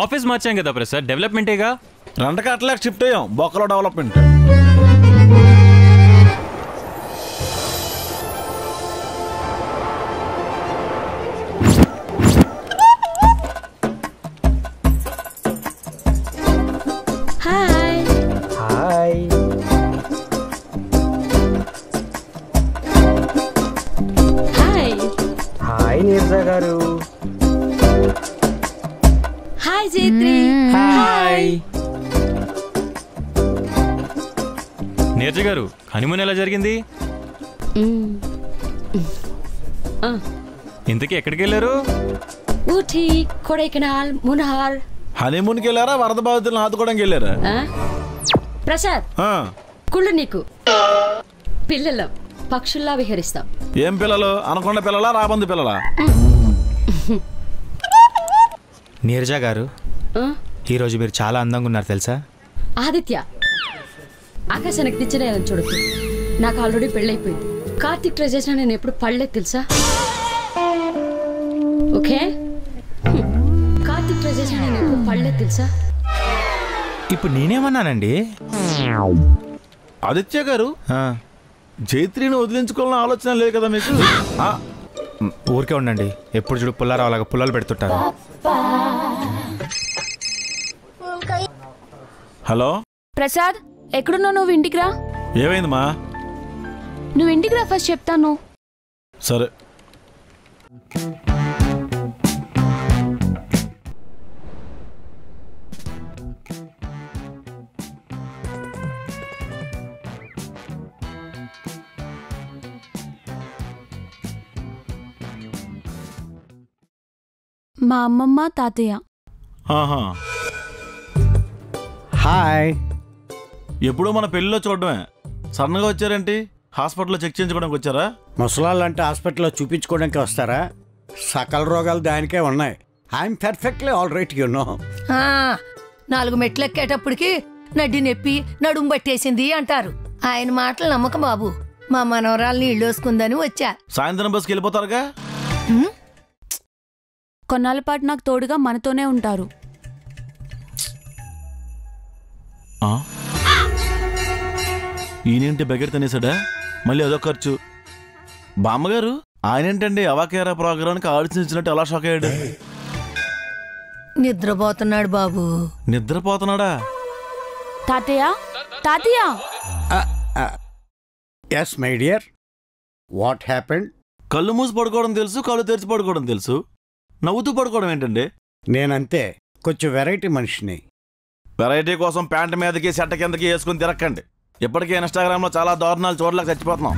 ఆఫీస్ మార్చాం కదా ప్రసాద్, డెవలప్మెంటేగా. రెండకి అట్లా షిఫ్ట్ అయ్యాం, బొక్కలో డెవలప్మెంట్. హాయ్ నీరజ గారు. హాయ్ జైత్రి. హాయ్ నీరజ గారు, హనీమూన్ ఎలా జరిగింది? ఇంతకీ ఎక్కడికి వెళ్ళారు? ఊటీ, కొడైకెనాల్, మునార్. హనీమూన్కి వెళ్ళారా, వరద బాధితులను ఆదుకోవడానికి వెళ్ళారా? ప్రసాద్, కుళ్ళు నీకు. పిల్లలు పక్షుల్లా విహరిస్తాం. ఏం పిల్లలు? అనకొండ పిల్లలా, రాబందు పిల్లలా? నీరజ గారు, ఈరోజు మీరు చాలా అందంగా ఉన్నారు తెలుసా? ఆదిత్య, ఆకాశానికి తెచ్చినాయని చూడకు. నాకు ఆల్రెడీ పెళ్ళైపోయింది. కార్తీక్ ట్రై చేసినా నేను ఎప్పుడు పడలేదు తెలుసా? ఓకే, కార్తీక్ ట్రై చేసినా నేను ఎప్పుడు పడలేదు తెలుసా? ఇప్పుడు నేనేమన్నానండి? ఆదిత్య గారు, జైత్రిని వదిలించుకోవాలని ఆలోచన లేదు కదా మీకు? ఊరికే ఉండండి, ఎప్పుడు చూడు పుల్లారావులాగా పుల్లలు పెడుతుంటారు. హలో ప్రసాద్, ఎక్కడున్నావు? నువ్వు ఇంటికి రా. ఏమైందమ్మా? నువ్వు ఇంటికి రా, ఫస్ట్ చెప్తాను. సరే. మా అమ్మమ్మ, తాతయ్య. హాయ్. ఎప్పుడు మన పెళ్ళిలో చూడడమే, సడన్గా వచ్చారేంటి? హాస్పిటల్లో చెక్ చేయించుకోవడానికి వచ్చారా? ముసలాళ్ళంటే హాస్పిటల్లో చూపించుకోవడానికి వస్తారా? సకల రోగాలు దానికే ఉన్నాయి. I'm perfectly all right, you know. 4 మెట్లు ఎక్కేటప్పటికి నడ్డి నొప్పి, నడుము పట్టేసింది అంటారు. ఆయన మాటలు నమ్మకం బాబు. మా మనవరాల్ని ఇళ్ళోసుకుందని వచ్చా. సాయంత్రం బస్కి వెళ్ళిపోతారుగా? కొన్నాళ్ళ పాటు నాకు తోడుగా మనతోనే ఉంటారు. ఈయనేంటి బెగర్ తినేసాడా? మళ్ళీ అదొక ఖర్చు. బామ్మగారు, ఆయన ఏంటండి అవాకేరా ప్రోగ్రామ్కి ఆడిచినట్టు ఎలా షాక్ అయ్యాడు? నిద్రపోతున్నాడు బాబు. నిద్రపోతున్నాడా? తాతయ్య, తాతయ్య. Yes my dear, what happened? కళ్ళు మూసి పడుకోవడం తెలుసు, కళ్ళు తెరిచి పడుకోవడం తెలుసు, నవ్వుతూ పడుకోవడం ఏంటండి? నేనంతే, కొంచెం వెరైటీ మనిషిని. వెరైటీ కోసం ప్యాంట్ మీదకి, షర్ట్ కిందకి వేసుకుని తిరక్కండి. ఇప్పటికే ఇన్స్టాగ్రామ్లో చాలా దారుణాలు చూడలేక చచ్చిపోతున్నాం.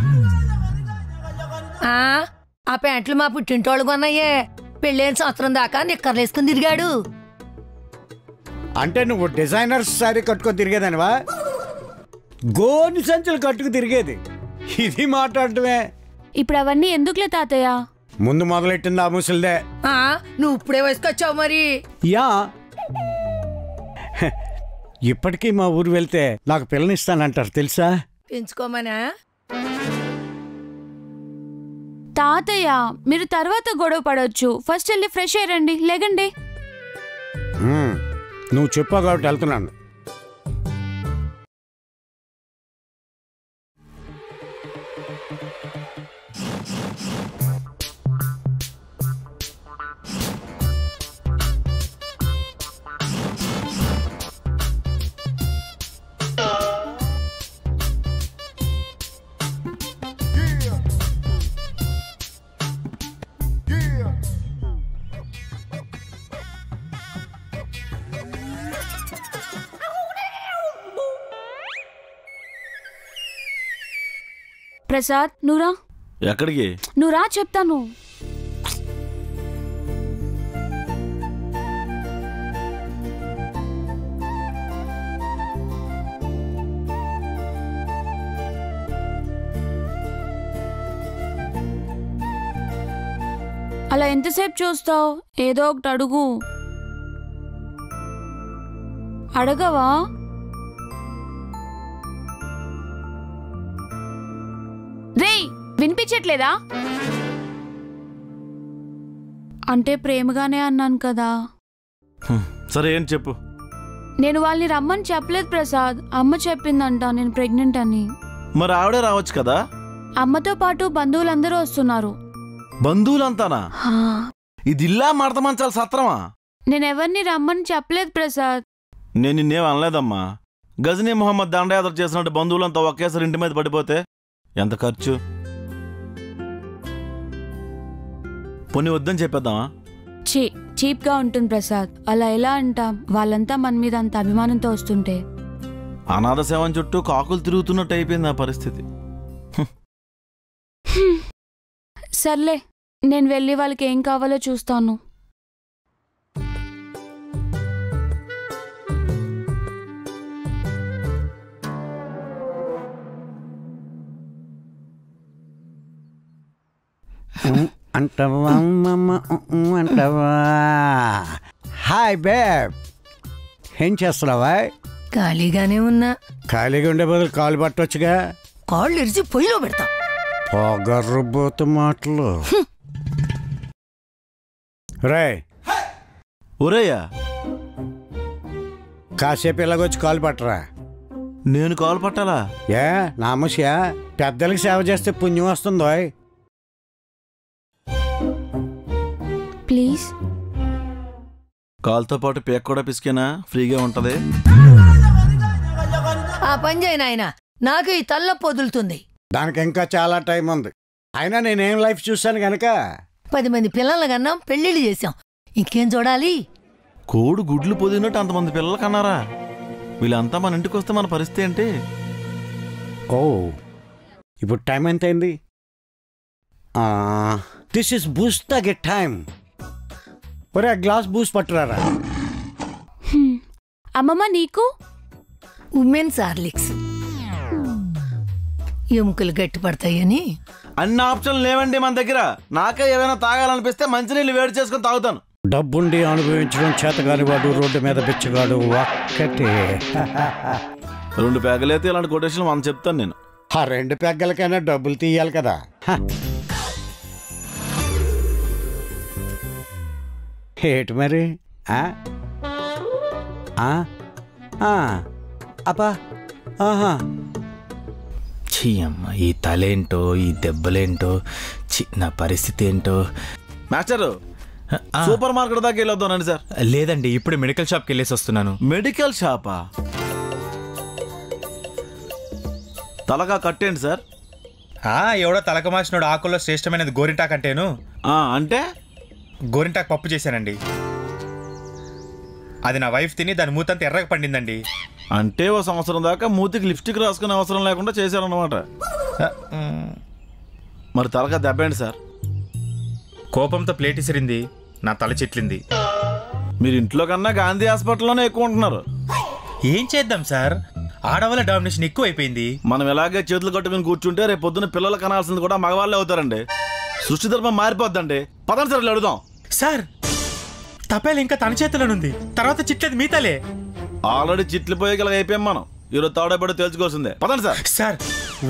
ఆ ప్యాంట్లు మా పుట్టింటోళ్ళు కొన్నాయే. పెళ్ళైన సంవత్సరం దాకా నిక్కర్లు వేసుకుని తిరిగాడు. అంటే నువ్వు డిజైనర్ సారీ కట్టుకొని తిరిగేదానివా? గోని సంచులు కట్టుకు తిరిగేది. ఇది మాట్లాడటమే. ఇప్పుడు అవన్నీ ఎందుకులే తాతయ్య? ముందు మొదలెట్టింది ఆ ముసలిదే. నువ్వు ఇప్పుడే వయసుకొచ్చావు మరి. యా, ఇప్పటికీ మా ఊరు వెళ్తే నాకు పిల్లనిస్తానంటారు తెలుసా? పెంచుకోమనా? తాతయ్య మీరు తర్వాత గొడవ పడవచ్చు. ఫస్ట్ వెళ్ళి ఫ్రెష్ అయ్యండి. లేకండి. నువ్వు చెప్పావు కాబట్టి వెళ్తున్నాను. ప్రసాద్ నువ్వురా. ఎక్కడికి? నువ్వురా చెప్తాను. అలా ఎంతసేపు చూస్తావు? ఏదో ఒకటి అడుగు. అడగవా? రేయ్ వినిపించట్లేదా? అంటే ప్రేమగానే అన్నాను కదా. సరే ఏం చెప్పు. నేను వాళ్ళని రమ్మని చెప్పలేదు ప్రసాద్. అమ్మ చెప్పిందంట నేను ప్రెగ్నెంట్ అని. మరి ఆవిడే రావచ్చు కదా. అమ్మతో పాటు బంధువులందరూ వస్తున్నారు. బంధువులంతానా? ఇది ఇల్లా మడత మంచాల సత్రమా? నేనెవరిని రమ్మని చెప్పలేదు ప్రసాద్. నేను నిన్నేం అనలేదమ్మా. గజనీ మొహమ్మద్ దండయాత్ర చేసినట్టు బంధువులంతా ఒకేసారి ఇంటి మీద పడిపోతే ఎంత ఖర్చు? పోనీ వద్దని చెప్పేద్దామా? చీప్గా ఉంటుంది ప్రసాద్. అలా ఎలా అంటాం? వాళ్ళంతా మన మీద అంత అభిమానంతో వస్తుంటే. అనాథ సేవం చుట్టూ కాకులు తిరుగుతున్నట్టు అయిపోయింది ఆ పరిస్థితి. సర్లే నేను వెళ్ళి వాళ్ళకి ఏం కావాలో చూస్తాను. అంటవా అంటవా. హాయ్ బేబ్, ఏం చేస్తున్నావా? ఖాళీగానే ఉన్నా. ఖాళీగా ఉండే బదులు కాలు పట్టొచ్చుగా. కాళ్ళు ఇరిచి పొయ్యిలో పెడతా. పొగర్రబోతు మాటలు. రే ఒరేయా, కాసేపు ఇలాగొచ్చి కాలు పట్టరా. నేను కాలు పట్టాలా? ఏ నామస్యా, పెద్దలకి సేవ చేస్తే పుణ్యం వస్తుందో. ప్లీజ్. కాలుతో పాటు పేక కూడా పిసికేనా? ఫ్రీగా ఉంటది. ఆ పని చేయను ఆయన. నాకు ఈ తల్ల పొదులుతుంది. దానికి ఇంకా చాలా టైం ఉంది. అయినా నేనేం లైఫ్ చూశాను గనక 10 మంది పిల్లల కన్నా పెళ్లిళ్ళు చేశాం. ఇంకేం చూడాలి? కోడు గుడ్లు పొదినట్టు అంతమంది పిల్లలు కన్నారా? వీళ్ళంతా మన ఇంటికి వస్తే మన పరిస్థితి ఏంటి? ఓ, ఇప్పుడు టైం ఎంత అయింది? దిస్ ఇస్ బూస్ట్ తాగే టైం. ఒరే గ్లాస్ బూస్ట్ పట్టురారా. అమ్మమ్మ నీకు? Women's Horlicks. ఎముకలు గట్టి పడతాయని. అన్ని ఆప్షన్లు లేవండి మన దగ్గర. నాకే ఏమైనా తాగాలనిపిస్తే మంచినీళ్ళు వేడి చేసుకుని తాగుతాను. డబ్బుండి అనుభవించడం చేతగాని వాడు రోడ్డు మీద బిచ్చగాడు ఒక్కటే. 2 పెగలైతే ఇలాంటి కొటేషన్లు మనం చెప్తాను నేను. ఆ 2 పెగ్గలకైనా డబ్బులు తీయాలి కదా. ఏటి మరి? అబ్బా, ఆహా. ఛీ అమ్మ, ఈ తలేంటో ఈ దెబ్బలేంటో, నా పరిస్థితి ఏంటో. మాస్టరు, సూపర్ మార్కెట్ దాకా వెళ్ళొద్దాం రండి సార్. లేదండి, ఇప్పుడు మెడికల్ షాప్కి వెళ్ళేసి వస్తున్నాను. మెడికల్ షాపా? తలగా కట్టేయండి సార్. ఎవడో తలక మార్చినోడు ఆకుల్లో శ్రేష్టమైనది గోరింటాక్ అంటేను. అంటే గోరింటాక్ పప్పు చేశానండి. అది నా వైఫ్ తిని దాని మూతంతా ఎర్రగా పండిందండి. అంటే ఓ సంవత్సరం దాకా మూతికి లిప్స్టిక్ రాసుకునే అవసరం లేకుండా చేశారన్నమాట. మరి తలగా దెబ్బేంటి సార్? కోపంతో ప్లేట్ ఇసిరింది, నా తల చిట్లింది. మీరు ఇంట్లో కన్నా గాంధీ హాస్పిటల్లోనే ఎక్కువ ఉంటున్నారు. ఏం చేద్దాం సార్, ఆడవాళ్ళ డామినేషన్ ఎక్కువ అయిపోయింది. మనం ఎలాగే చేతులు కట్టుకుని కూర్చుంటే రేపు పొద్దున్న పిల్లలు కనాల్సింది కూడా మగవాళ్ళే అవుతారండి. సృష్టి ధర్మం మారిపోద్దండి. పదండి సార్ అడుగుదాం. సార్ తపేలు ఇంకా తన చేతిలోనుంది, తర్వాత చిట్లేదు మీ తలే. ఆల్రెడీ చిట్లిపోయేగల అయిపోయాం మనం. ఈరోజు తాడబడి తెలుసుకోవాల్సిందే. పదండి సార్. సార్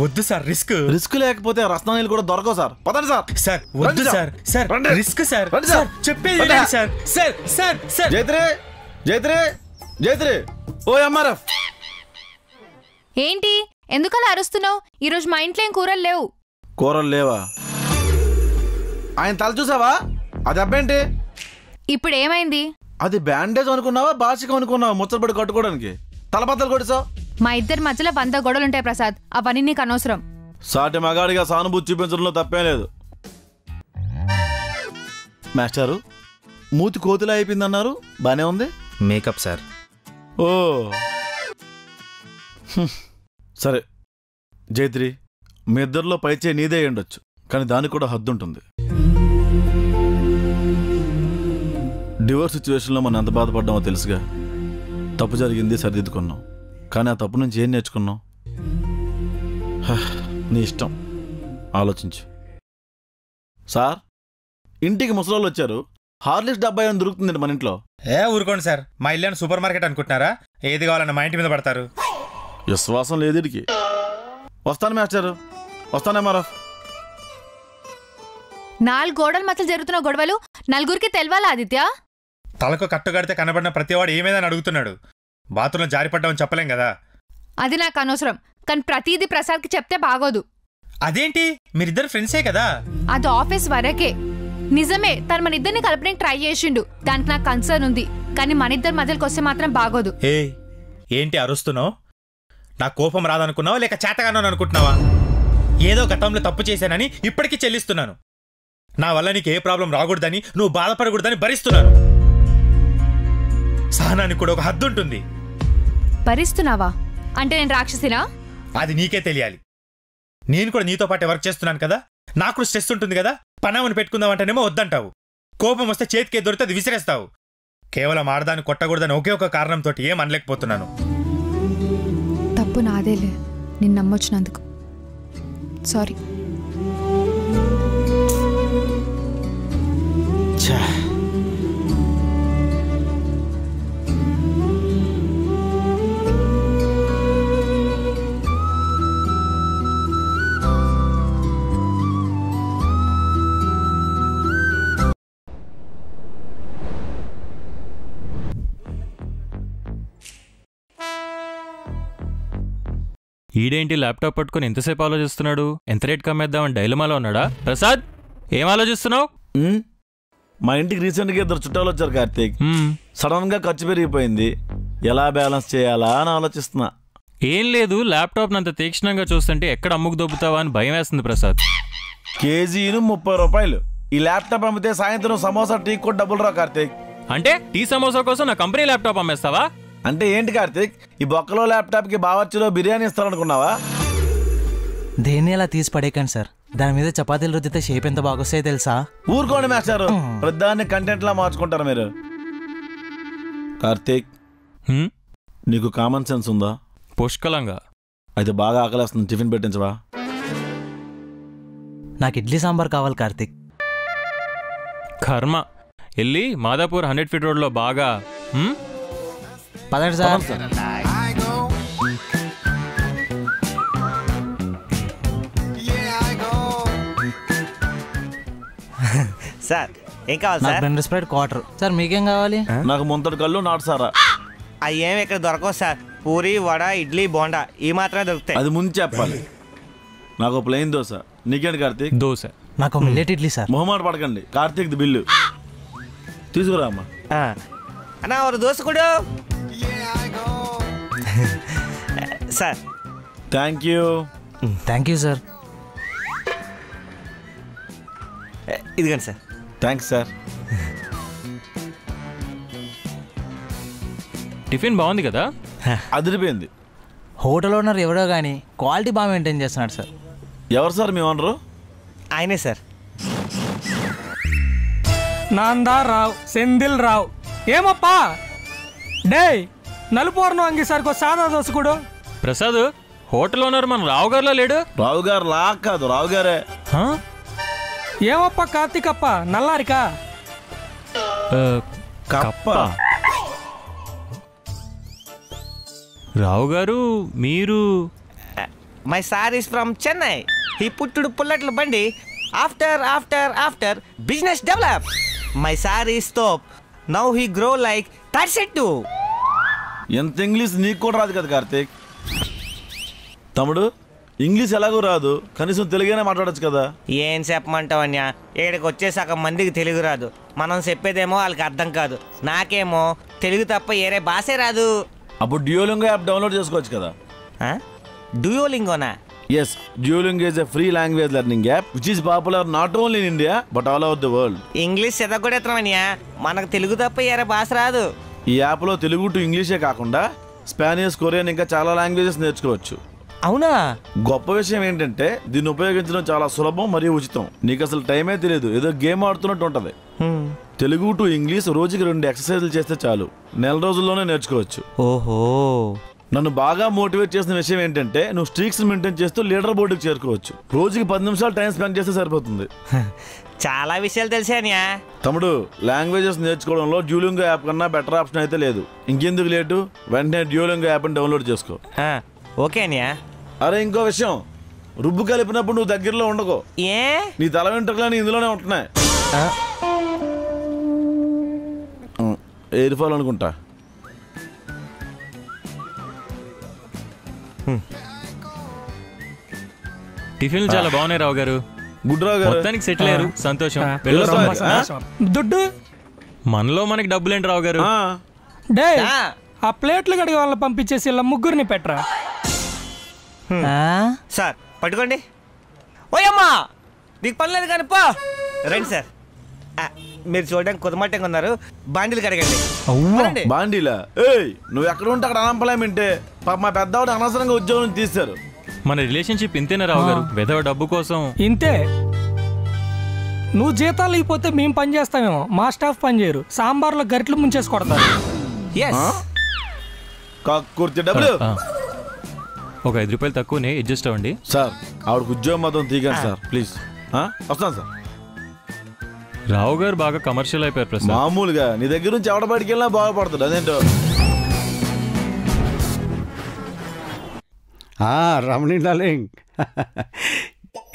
వద్దు సార్, రిస్క్ లేకపోతే రత్నాలు కూడా దొరకవు సార్. పదండి సార్. సార్ వద్దు సార్, సార్ రిస్క్ సార్. చెప్పేది సార్. సార్ సార్ సార్ జైత్రి ఓ ఎంఆర్ఎఫ్. ఏంటి ఎందుకలా అరుస్తున్నావు? ఈరోజు మా ఇంట్లో ఏం కూరలు లేవు. కూరలు లేవా? ఆయన తల చూసావా? అది అబ్బేంటి? ఇప్పుడు ఏమైంది? అది బ్యాండేజ్ అనుకున్నావా, బాసిక అనుకున్నావా? ముచ్చటపడి కట్టుకోవడానికి తలబద్దలు కొడిసావు. మా ఇద్దరి మధ్యలో 100 గొడవలుంటాయి ప్రసాద్, అవన్నీ నీకు అనవసరం. సాటి మగాడిగా సానుభూతి చూపించడంలో తప్పేం లేదు. మాస్టారు మూతి కోతిలా అయిపోయిందన్నారు, బానే ఉంది. Makeup sir. ఓ సరే జైత్రి, మీ ఇద్దరిలో పైచే నీదే ఉండొచ్చు, కానీ దానికి కూడా హద్దు ఉంటుంది. డివోర్స్ సిచ్యువేషన్లో మనం ఎంత బాధపడ్డామో తెలుసుగా. తప్పు జరిగింది, సరిదిద్దుకున్నాం. కానీ ఆ తప్పు నుంచి ఏం నేర్చుకున్నాం? నీ ఇష్టం, ఆలోచించు. సార్ ఇంటికి ముసలోళ్ళు వచ్చారు. హార్లిక్స్ డబ్బా ఏమైనా దొరుకుతుందండి మన ఇంట్లో? ఊరుకోండి సార్, మా ఇల్లు సూపర్ మార్కెట్ అనుకుంటున్నారా? ఏది కావాలన్నా మా ఇంటి మీద పడతారు. విశ్వాసం లేదు ఇడికి. వస్తాను మాస్టారు, వస్తానే మరఫ్. 4 గోడల మధ్య జరుగుతున్న గొడవలు నలుగురికి తెలవాలా ఆదిత్య? తలకు కట్టు కడితే కనబడిన ప్రతివాడు ఏమేదని అడుగుతున్నాడు. బాత్రూంలో జారిపడ్డామని చెప్పలేం కదా. అది నాకు అనవసరం, కానీ ప్రతిదీ ప్రసాద్కి చెప్తే బాగోదు. అదేంటి, మీరిద్దరు ఫ్రెండ్సే కదా? అది ఆఫీస్ వరకే. నిజమే, తను మన ఇద్దరిని కలపడానికి ట్రై చేసిండు, దానికి నాకు కన్సర్న్ ఉంది. కానీ మన ఇద్దరి మధ్యలోకి వస్తే మాత్రం బాగోదు. ఏంటి అరుస్తున్నావు? నా కోపం రాదనుకున్నావా, లేక చేతగానో అనుకుంటున్నావా? ఏదో గతంలో తప్పు చేశానని ఇప్పటికీ చెల్లిస్తున్నాను. నా వల్ల నీకు ఏ ప్రాబ్లం రాకూడదని, నువ్వు బాధపడకూడదని భరిస్తున్నాను. సహనానికి కూడా ఒక హద్దు ఉంటుంది. భరిస్తున్నావా అంటే నేను రాక్షసినా? అది నీకే తెలియాలి. నేను కూడా నీతో పాటే వర్క్ చేస్తున్నాను కదా, నాకు స్ట్రెస్ ఉంటుంది కదా. పనామని పెట్టుకుందామంటేనేమో వద్దంటావు. కోపం వస్తే చేతికి దొరికితే అది విసిరేస్తావు. కేవలం ఆడదాన్ని కొట్టకూడదని ఒకే ఒక కారణంతో ఏం అనలేకపోతున్నాను. తప్పు నాదేలే, నిన్ను నమ్మొచ్చినందుకు సారీ. ఈడేంటి ల్యాప్టాప్ పట్టుకుని ఎంతసేపు ఆలోచిస్తున్నాడు? ఎంత రేట్ కమ్మేద్దామని డైలమాలో ఉన్నాడా? ప్రసాద్ ఏం ఆలోచిస్తున్నావు? మా ఇంటికి రీసెంట్గా 2 చుట్టాలు వచ్చారు కార్తీక్. సడన్ గా ఖర్చు పెరిగిపోయింది, ఎలా బ్యాలెన్స్ చేయాలా అని ఆలోచిస్తున్నా. ఏం లేదు, ల్యాప్టాప్ నంత తీక్షణంగా చూస్తుంటే ఎక్కడ అమ్ముకు దొబ్బుతావా అని భయం వేస్తుంది ప్రసాద్. కేజీను 30 రూపాయలు. ఈ ల్యాప్టాప్ అమ్మితే సాయంత్రం సమోసా టీ కూడా డబ్బులు రా కార్తీక్. అంటే టీ సమోసా కోసం నా కంపెనీ ల్యాప్టాప్ అమ్మేస్తావా? అంటే ఏంటి కార్తీక్, ఈ బొక్కలో ల్యాప్టాప్ కి బావర్చిలో బిర్యానీ ఇస్తారనుకున్నావా? దేన్ని అలా తీసి పడేకండి సార్, దాని మీద చపాతీలు రుద్దితే షేప్ ఎంత బాగొస్తాయో తెలుసా? ఊరుకోండి మాస్టారు, ప్రధాన్ని కంటెంట్ లా మార్చుకుంటారు మీరు. కార్తీక్ నీకు కామన్ సెన్స్ ఉందా? పుష్కలంగా. అయితే బాగా ఆకలేస్తుంది, టిఫిన్ పెట్టించవా? నాకు ఇడ్లీ సాంబార్ కావాలి కార్తీక్. కర్మ, వెళ్ళి మాదాపూర్ 100 ఫీట్ రోడ్లో బాగా పదండి సార్. సార్ ఏం కావాలి sir? Bender Sprite quarter. Sir మీకేం కావాలి? నాకు ముంతటి కళ్ళు నాటు సారా. అవి ఏమి ఇక్కడ దొరకవు సార్. పూరి, వడ, ఇడ్లీ, బోండా ఈ మాత్రమే దొరుకుతాయి. అది ముందు చెప్పాలి. నాకు ప్లెయిన్ దోశ. నీకేంటి కార్తీక్? దోశ. నాకు మిల్లెట్ ఇడ్లీ సార్. మొహమాట పడకండి, కార్తీక్ ది బిల్లు తీసుకురా అమ్మా. అన్నా ఒక దోశ కూడా sir. Thank you. Thank you sir. ఇదిగోండి సార్. Thanks sir. టిఫిన్ బాగుంది కదా? అదిరిపోయింది. హోటల్ ఓనర్ ఎవరో కానీ క్వాలిటీ బాగా మెయింటైన్ చేస్తున్నాడు సార్. ఎవరు సార్ మీ ఓనరు? ఆయనే సార్. నాందారావు సెందిల్ రావు ఏమప్పా డే నలుపు వర్ణం అంగీసారికి సాదా దోశ కూడా. ప్రసాద్ హోటల్ ఓనర్ మన రావు గారిలో లేడు. రావు గారు లా కాదు, రావు గారే. ఏమప్పా కార్తీకప్ప నల్లారికా కప్ప. రావు గారు మీరు? My sir is from Chennai. ఈ పుట్టుడు పుల్లట్ల బండి after after after business develop. My sir is top. Now he grow like 32. ఎంత ఇంగ్లీష్ నీకు కూడా రాదు కదా కార్తీక్. తమ్ముడు ఇంగ్లీష్ ఎలాగో రాదు, కనీసం తెలుగైనా మాట్లాడచ్చు కదా. ఏం చెప్పమంటావన్యా, ఏడికి వచ్చే సగం మందికి తెలుగు రాదు. మనం చెప్పేదేమో వాళ్ళకి అర్థం కాదు. నాకేమో తెలుగు తప్ప ఏరే భాషే రాదు. అప్పుడు డ్యూలింగో యాప్ డౌన్లోడ్ చేసుకోవచ్చు కదా. డ్యూలింగోనా? Yes, Duolingo is a free language learning app which is popular not only in India but all over the world. English చదవకూడేత్రమన్యా, మనకు తెలుగు తప్ప ఏరే భాష రాదు. ఈ యాప్లో తెలుగు టు ఇంగ్లీషే కాకుండా స్పానిష్, కొరియన్ ఇంకా చాలా లాంగ్వేజెస్ నేర్చుకోవచ్చు. అవునా? గొప్ప విషయం ఏంటంటే దీన్ని ఉపయోగించడం చాలా సులభం మరియు ఉచితం. నీకు అసలు టైమే తెలియదు, ఏదో గేమ్ ఆడుతున్నట్టు ఉంటది. తెలుగు టు ఇంగ్లీష్ రోజుకి 2 ఎక్సర్సైజులు చేస్తే చాలు, నెల రోజుల్లోనే నేర్చుకోవచ్చు. ఓహో. నన్ను బాగా మోటివేట్ చేసిన విషయం ఏంటంటే నువ్వు స్ట్రీక్స్ మెయింటైన్ చేస్తూ లీడర్ బోర్డుకి చేరుకోవచ్చు. రోజుకి 10 నిమిషాలు టైం స్పెండ్ చేస్తే సరిపోతుంది. చాలా విషయాలు తెలిసానియా. తమ్ముడు, లాంగ్వేజెస్ నేర్చుకోవడంలో డ్యూలింగో యాప్ కన్నా బెటర్ ఆప్షన్ అయితే లేదు. ఇంకెందుకు లేటు, వెంటనే డ్యూలింగో యాప్ని డౌన్లోడ్ చేసుకో. ఓకే అనియా. అరే ఇంకో విషయం, రుబ్బు కలిపినప్పుడు నువ్వు దగ్గరలో ఉండకో. ఏ? నీ తల వెంట్రుకలని ఇందులోనే ఉంటున్నాయి. ఎయిర్ ఫాల్ అనుకుంటా. టిఫిన్లు చాలా బాగున్నాయి రావు గారు. గుడ్ రావు గారు. మొత్తానికి సెటిల్ అయ్యారు, సంతోషం. దుడ్డు మనలో మనకి డబ్బులేంటి రావు గారు? డే ఆ ప్లేట్లు కడిగి వాళ్ళని పంపించేసి ఇలా ముగ్గురిని పెట్టరా. సార్ పట్టుకోండి. ఓయమ్మా నీకు పని లేదు కానీ పో. రండి సార్. మీరు చూడడానికి కొద్దిమట్టంగా ఉన్నారు, బాండీలు కడగండి. బాండీలా? ఏయ్ నువ్వు ఎక్కడ ఉంటే అక్కడ అనంపలేమంటే మా పెద్దవాడు అనవసరంగా ఉద్యోగం తీశారు. మన రిలేషన్షిప్ ఇంతేనా రావు గారు? వెధవ డబ్బు కోసం ఇంతే. నువ్వు జీతాలు అయిపోతే మేము పని చేస్తామేమో, మా స్టాఫ్ పని చేయరు. సాంబార్లో గరిట్లు ముంచేసి కొడతారు. డబ్బులు ఒక 5 రూపాయలు తక్కువనే అడ్జస్ట్ అవ్వండి సార్. ఆవిడకు ఉద్యోగం మాత్రం తీయకండి సార్ ప్లీజ్. వస్తాను సార్. రావు గారు బాగా కమర్షియల్ అయిపోయారు ప్రసాద్. మామూలుగా నీ దగ్గర నుంచి ఎవడ బయటికి వెళ్ళినా బాగుపడుతుంది. అదేంటో. రమణి డార్లింగ్,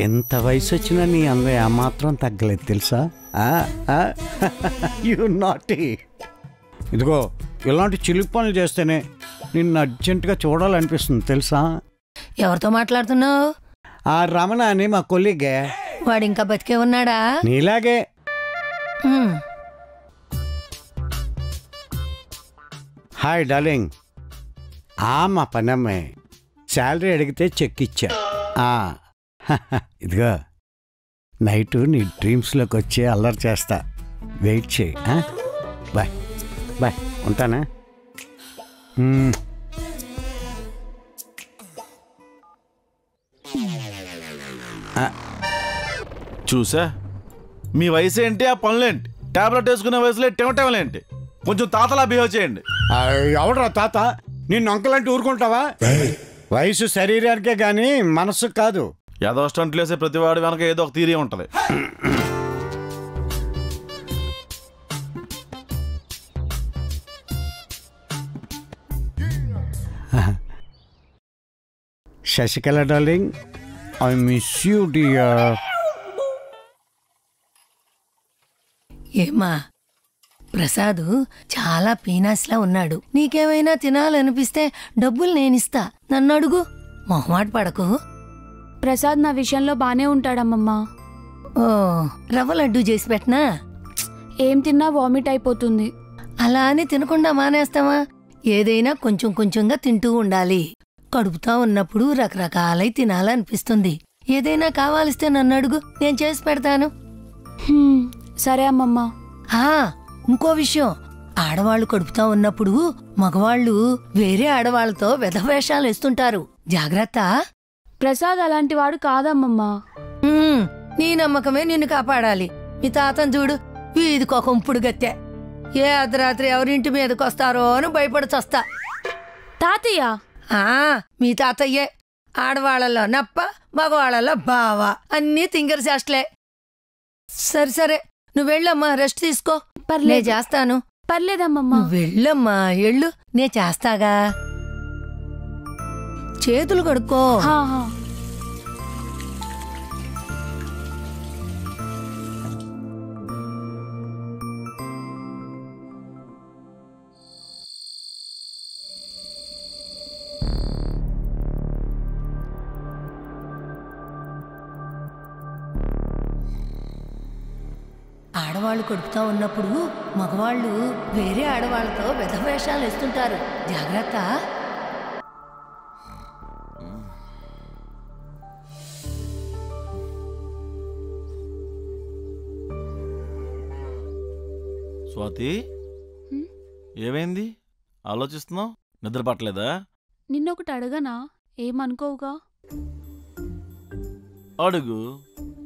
ఎంత వయసు వచ్చినా నీ అందరూ ఏమాత్రం తగ్గలేదు తెలుసా. You naughty. ఇదిగో ఇలాంటి చిలిపి పనులు చేస్తేనే నిన్ను అర్జెంటుగా చూడాలనిపిస్తుంది తెలుసా. ఎవరితో మాట్లాడుతున్నావు? ఆ రమణ అని మా కొలీగే. వాడు ఇంకా బతికే ఉన్నాడా? నీలాగే. Hi darling. మా పనమ్మాయి శాలరీ అడిగితే చెక్ ఇచ్చా. ఇదిగో నైటు నీ డ్రీమ్స్లోకి వచ్చి అల్లరి చేస్తా, వెయిట్ చేయి. బాయ్ బాయ్, ఉంటానా. చూసా మీ వయసు ఏంటి, ఆ పనులేంటి, టాబ్లెట్ వేసుకునే వయసులో టెమటెమలేంటి. కొంచెం తాతలా బిహేవ్ చేయండి. ఎవడరా తాత? నిన్ను అంకలంటే ఊరుకుంటావా? వయసు శరీరానికే గాని మనస్సు కాదు. ఏదో స్టంట్లు వేసే ప్రతివాడు వెనక ఏదో ఒక థియరీ ఉంటది. Sasikala darling, I miss you dear. ఏమా ప్రసాదు చాలా పీనాస్లా ఉన్నాడు. నీకేమైనా తినాలనిపిస్తే డబ్బులు నేనిస్తా, నన్ను అడుగు. మొహమాట పడకు. ప్రసాద్ నా విషయంలో బానే ఉంటాడమ్మమ్మా. ఓ రవ్వ లడ్డూ చేసి పెట్టనా? ఏం తిన్నా వామిట్ అయిపోతుంది. అలా అని తినకుండా మానేస్తావా? ఏదైనా కొంచెం కొంచెంగా తింటూ ఉండాలి. కడుపుతా ఉన్నప్పుడు రకరకాలై తినాలనిపిస్తుంది. ఏదైనా కావాలిస్తే నన్ను అడుగు, నేను చేసి పెడతాను. సరే అమ్మమ్మా. ఇంకో విషయం, ఆడవాళ్లు కడుపుతా ఉన్నప్పుడు మగవాళ్ళు వేరే ఆడవాళ్లతో వెధవేషాలు వేస్తుంటారు. జాగ్రత్త. ప్రసాద్ అలాంటి వాడు కాదమ్మమ్మా. నీ నమ్మకమే నిన్ను కాపాడాలి. మీ తాతను చూడు, వీధికి ఒక ఉంపుడు గత్తె. ఏ అర్ధరాత్రి ఎవరింటి మీదకి వస్తారో అని భయపడి చస్తా. తాతయ్య? మీ తాతయ్యే. ఆడవాళ్ళలో నప్ప, మగవాళ్ళలో బావ, అన్నీ తింగర్ చేష్టలే. సరే సరే, నువ్వు వెళ్ళమ్మా, రెస్ట్ తీసుకో. నే చేస్తాను. పర్లేదమ్మమ్మా. వెళ్ళమ్మా, ఎళ్ళు, నే చేస్తాగా. చేతులు కడుక్కో. ఆడవాళ్ళు కొడుకుతా ఉన్నప్పుడు మగవాళ్ళు వేరే ఆడవాళ్ళతో వెధవేషాలు వేస్తుంటారు. జాగ్రత్త. స్వాతి, ఏమైంది? ఆలోచిస్తున్నావు? నిద్ర పట్టలేదా? నిన్నొకటి అడగనా? ఏమనుకోవుగా? అడుగు.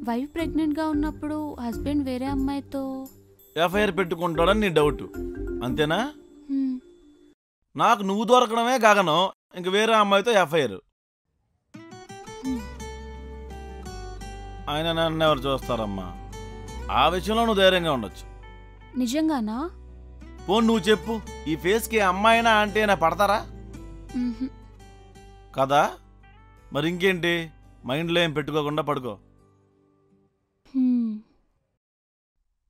వైఫ్ ప్రెగ్నెంట్ గా ఉన్నప్పుడు హస్బెండ్ వేరే అమ్మాయితో ఎఫ్ఐఆర్ పెట్టుకుంటాడని నీ డౌట్, అంతేనా? నాకు నువ్వు దొరకడమే గగనం, ఇంక వేరే అమ్మాయితో ఎఫ్ఐఆర్. ఆయన నన్ను ఎవరు చూస్తారమ్మా? ఆ విషయంలో నువ్వు ధైర్యంగా ఉండొచ్చు. నిజంగానా? పోను నువ్వు చెప్పు, ఈ ఫేస్కి అమ్మాయినా అంటే నా పడతారా కదా? మరి ఇంకేంటి, మైండ్లో ఏం పెట్టుకోకుండా పడుకో.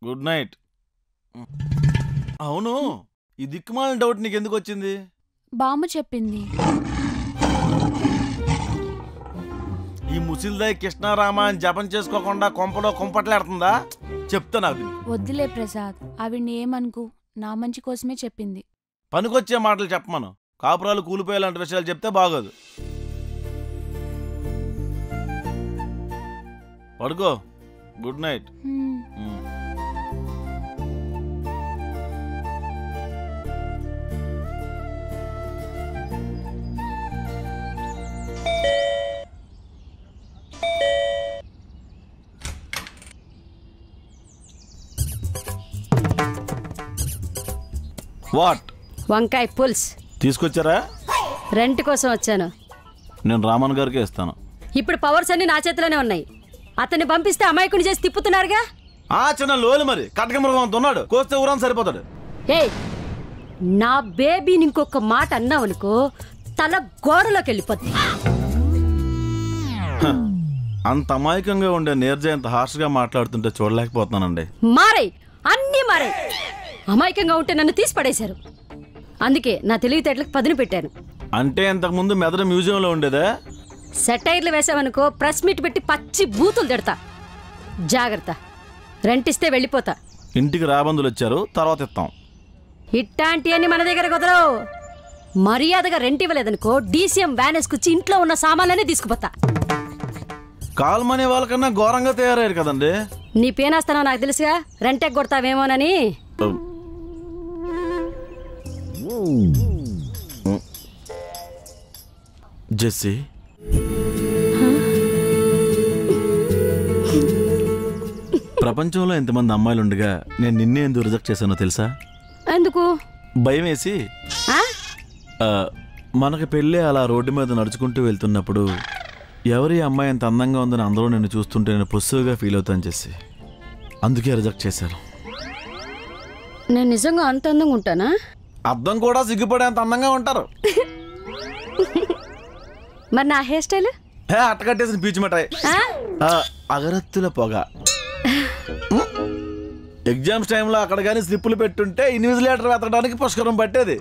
Good night. అవును, ఈ దిక్కుమాలిన డౌట్ నీకు ఎందుకు వచ్చింది? బామ్మ చెప్పింది. ఈ ముసిల్దాయి కృష్ణారామ అని జపం చేసుకోకుండా కొంపలో కొంపట్లాడుతుందా? చెప్తా నాకు. వద్దులే ప్రసాద్, ఆవిడ్ని ఏమనుకు, నా మంచి కోసమే చెప్పింది. పనికొచ్చే మాటలు చెప్పమను, కాపురాలు కూలిపోయేలాంటి విషయాలు చెప్తే బాగోదు. పడుకో. Good night. వాట్? వంకాయ పుల్స్ తీసుకొచ్చారా? రెంట్ కోసం వచ్చాను. నేను రామన్ గారికి ఇస్తాను. ఇప్పుడు పవర్స్ అన్ని నా చేతిలోనే ఉన్నాయి. అతన్ని పంపిస్తే అమాయకుని చేసి తిప్పుతున్నారుగా. చిన్న లోలు మరి కటకమృగం ఉన్నాడు, కోస్తే ఊరం సరిపోతాడు. ఏయ్, నా బేబీని ఇంకొక మాట అన్నావనుకో తల గోడలోకి వెళ్ళిపోద్ది. అంత అమాయకంగా ఉండే నీరజ ఎంత హార్ష్గా మాట్లాడుతుంటే చూడలేకపోతున్నానండి. మారై, అన్నీ మారై. అమాయకంగా ఉంటే నన్ను తీసి పడేశారు. అందుకే నా తెలివితేటలకు పదును పెట్టాను. అంటే ఇంతకు ముందు మెదడు మ్యూజియంలో ఉండేదా? సెటైర్లు వేసావనుకో ప్రెస్ మీట్ పెట్టి పచ్చి బూతులు తిడతా. జాగ్రత్త. రెంట్ ఇస్తే వెళ్ళిపోతా. ఇంటికి రాబందులు వచ్చారు, తర్వాత ఇస్తాం. ఇట్టాంటి అని మన దగ్గర కుదరవు. మర్యాదగా రెంట్ ఇవ్వలేదనుకో డీసీఎం వ్యాన్ వేసుకొచ్చి ఇంట్లో ఉన్న సామాన్లన్నీ తీసుకుపోతా. కాల్మనే వాళ్ళకన్నా ఘోరంగా తయారయ్యారు కదండి. నీ పేనాస్తానో నాకు తెలుసుగా, రెంట్ ఎగ్గొడతావేమోనని. జెస్సీ, ప్రపంచంలో ఎంతమంది అమ్మాయిలు ఉండగా నేను నిన్నే ఎందుకు రిజెక్ట్ చేశానో తెలుసా? ఎందుకు? భయం వేసి. మనకి పెళ్ళి అలా రోడ్డు మీద నడుచుకుంటూ వెళ్తున్నప్పుడు ఎవరి అమ్మాయి ఎంత అందంగా ఉందని అందరూ నిన్ను చూస్తుంటే నేను పొస్సుగా ఫీల్ అవుతాను చేసి, అందుకే రిజెక్ట్ చేశాను. నేను నిజంగా అంత అందంగా ఉంటానా? అద్దం కూడా సిగ్గుపడే అంత అందంగా ఉంటారు. మరి నా హెయిర్ స్టైల్? అట్టకట్టేసిన పీచు మిఠాయి, అగరత్తుల పొగ. ఎగ్జామ్స్ టైంలో అక్కడ కానీ స్లిప్పులు పెట్టుంటే ఇన్విజిలేటర్ వెతకడానికి పుష్కరం పట్టేది.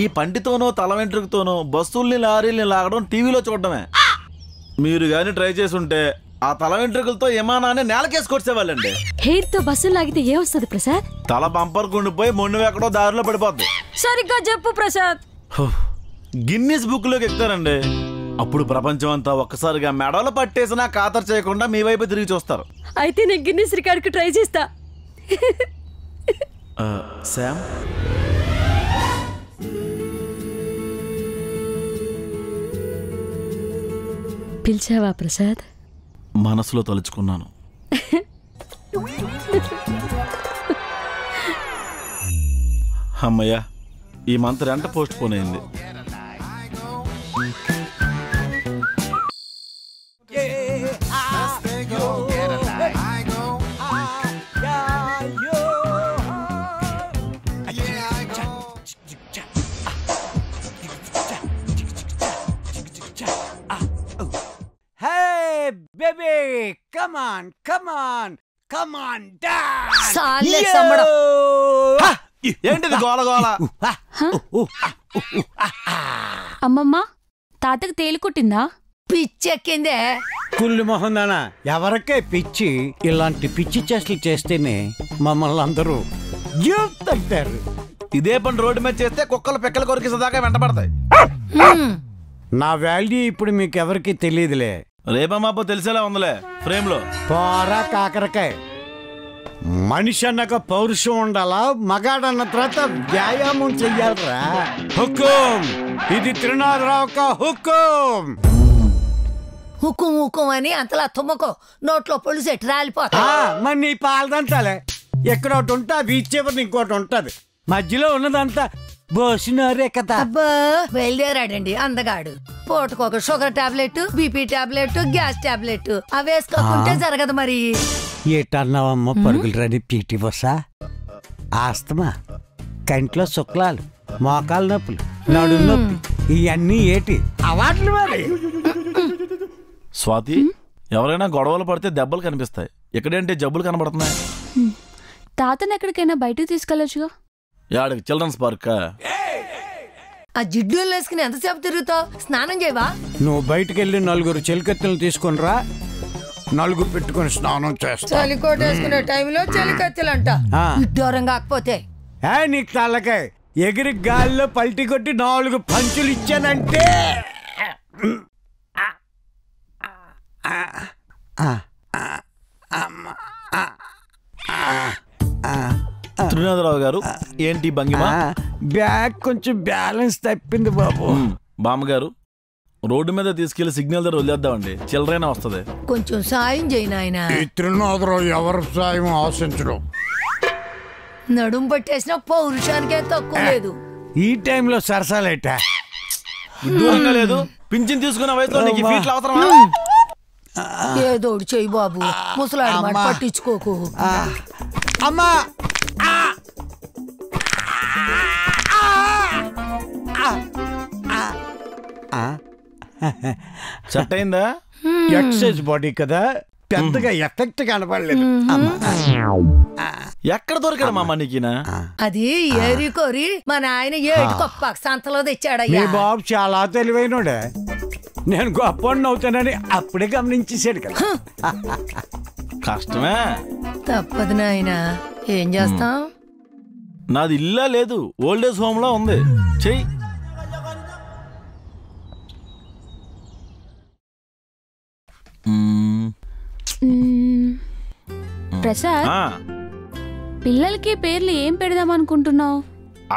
ఈ పంటితోనో తల వెంట్రుకతోనో బస్సుల్ని లారీల్ని లాగడం టీవీలో చూడడమే. మీరు కానీ ట్రై చేసి ఉంటే ఆ తల వెంట్రుకలతో విమానాన్ని నేలకేసుకొచ్చేవాళ్ళండి. హెయిర్ తో బస్సులు లాగితే ఏమొస్తుంది ప్రసాద్? తల బంపర్ కుండిపోయి మొండు ఎక్కడో దారిలో పడిపోద్ది. సరిగ్గా చెప్పు ప్రసాద్. గిన్నిస్ బుక్ లోకి ఎక్కుతారండి. అప్పుడు ప్రపంచం అంతా ఒక్కసారిగా మెడలో పట్టేసినా ఖాతరు చేయకుండా మీ వైపు తిరిగి చూస్తారు. అయితే నేను గిన్నిస్ రికార్డ్కి ట్రై చేస్తా. శామ్, పిలిచావా ప్రసాద్? మనసులో తలుచుకున్నాను. అమ్మయ్యా, ఈ మంత్ రెంట పోస్ట్ పోన్ అయింది. Hey, baby, come on, come on, come on, dance. సాలే సమ్మడ. ఏంటిది గోల గోల? అమ్మమ్మ, తాతకు తేలు కుట్టిందా? పిచ్చెక్కిందే. కుళ్ళు మొహందానా, ఎవరికే పిచ్చి ఇలాంటి పిచ్చి చేష్టలు చేస్తేనే మమ్మల్ని అందరూ జీవితారు. ఇదే పని రోడ్డు మీద చేస్తే కుక్కలు పెక్కలు కొరికిసేదాకా వెంటబడతాయి. నా వాల్యూ ఇప్పుడు మీకు ఎవరికి తెలియదులే. రేపమాపో తెలిసేలా ఉందిలే ఫ్రేమ్ లో. పోరా కాకరకాయ. మనిషి అన్నాక పౌరుషం ఉండాలా, మగాడన్న తర్వాత వ్యాయామం చెయ్యాలరా. హుకుం, ఇది త్రినాథరావు హుకుం. హుకుం హుకుం అని అంతలా తుమ్మకో, నోట్లో పొళ్ళు సెట్ రాలిపోతా. మరి నీ పాలదంతాలే, ఎక్కడొకటి ఉంటే అవి ఇచ్చేవారు ఇంకోటి ఉంటది, మధ్యలో ఉన్నదంతా బోసినారే కదా. అబ్బా బయలుదేరాడండి అందగాడు. పూటకొక sugar tablet, BP tablet, gas tablet అవి వేసుకోకుంటే జరగదు మరి. ఏటన్నావమ్మ పరుగులు రాని పీటీ బస్సా? ఆస్తమా, కంట్లో శుక్లాలు, మోకాలు నొప్పులు, నడు నొప్పి, ఇవన్నీ ఏటి అవార్డులు మరి. స్వాతి, ఎవరైనా గొడవలు పడితే దెబ్బలు కనిపిస్తాయి, ఇక్కడేంటి జబ్బులు కనబడుతున్నాయి. తాతను ఎక్కడికైనా బయటకు తీసుకెళ్ళొచ్చుగా. యాడికి? Children's park. ఆ జిడ్డులు వేసుకుని ఎంతసేపు తిరుగుతావు? స్నానం చేయవా? నువ్వు బయటకు వెళ్ళి 4 చెలికత్తెలు తీసుకుని రా, 4 పెట్టుకుని స్నానం చేస్తా. చలికోట వేసుకునే టైంలో చలికత్తెలంట. విడ్డూరం కాకపోతే నీకు తల్లకాయ ఎగిరి గాల్లో పల్టీ కొట్టి 4 పంచులు ఇచ్చానంటే. త్రినాథరావు గారు, ఏంటి భంగిమ? బ్యాగ్ కొంచెం బ్యాలెన్స్ తప్పింది బాబు. బామ్మగారు, రోడ్డు మీద తీసుకెళ్లి సిగ్నల్ దగ్గర వదిలేద్దామండి, చిల్లరైనా వస్తుంది. కొంచెం సాయం చేయి నాయనా. త్రినాథరావు ఎవరు సాయం ఆశించడం. నడుం పట్టేసిన పౌరుషానికే తక్కువ లేదు. ఈ టైంలో సరసాలేట దూరంగా లేదు, పింఛన్ తీసుకున్న వయసులో నీకు ఫీట్లు అవసరమా? ఏదోడు చెయ్యి బాబు, ముసలాడు మాట పట్టించుకోకు. అమ్మా సెట్ అయిందా? ఎక్సైజ్ బాడీ కదా, పెద్దగా ఎఫెక్ట్ కనపడలేదు. ఎక్కడ దొరికాడు మా మనకినా? అది ఏరి కోరి మా నాయన ఏడు గొప్ప సంతలో తెచ్చాడయ్యా. మీ బాబు చాలా తెలివైనడే, నేను గొప్ప అవుతానని అప్పుడే గమనించేసాడు కదా. కష్టమే, తప్పదు నాయన, ఏం చేస్తాం. నాది ఇల్లా లేదు, ఓల్డేజ్ హోమ్ లో ఉంది. చెయ్యి. ప్రసాద్, పిల్లలకి పేర్లు ఏం పెడదాం అనుకుంటున్నావు?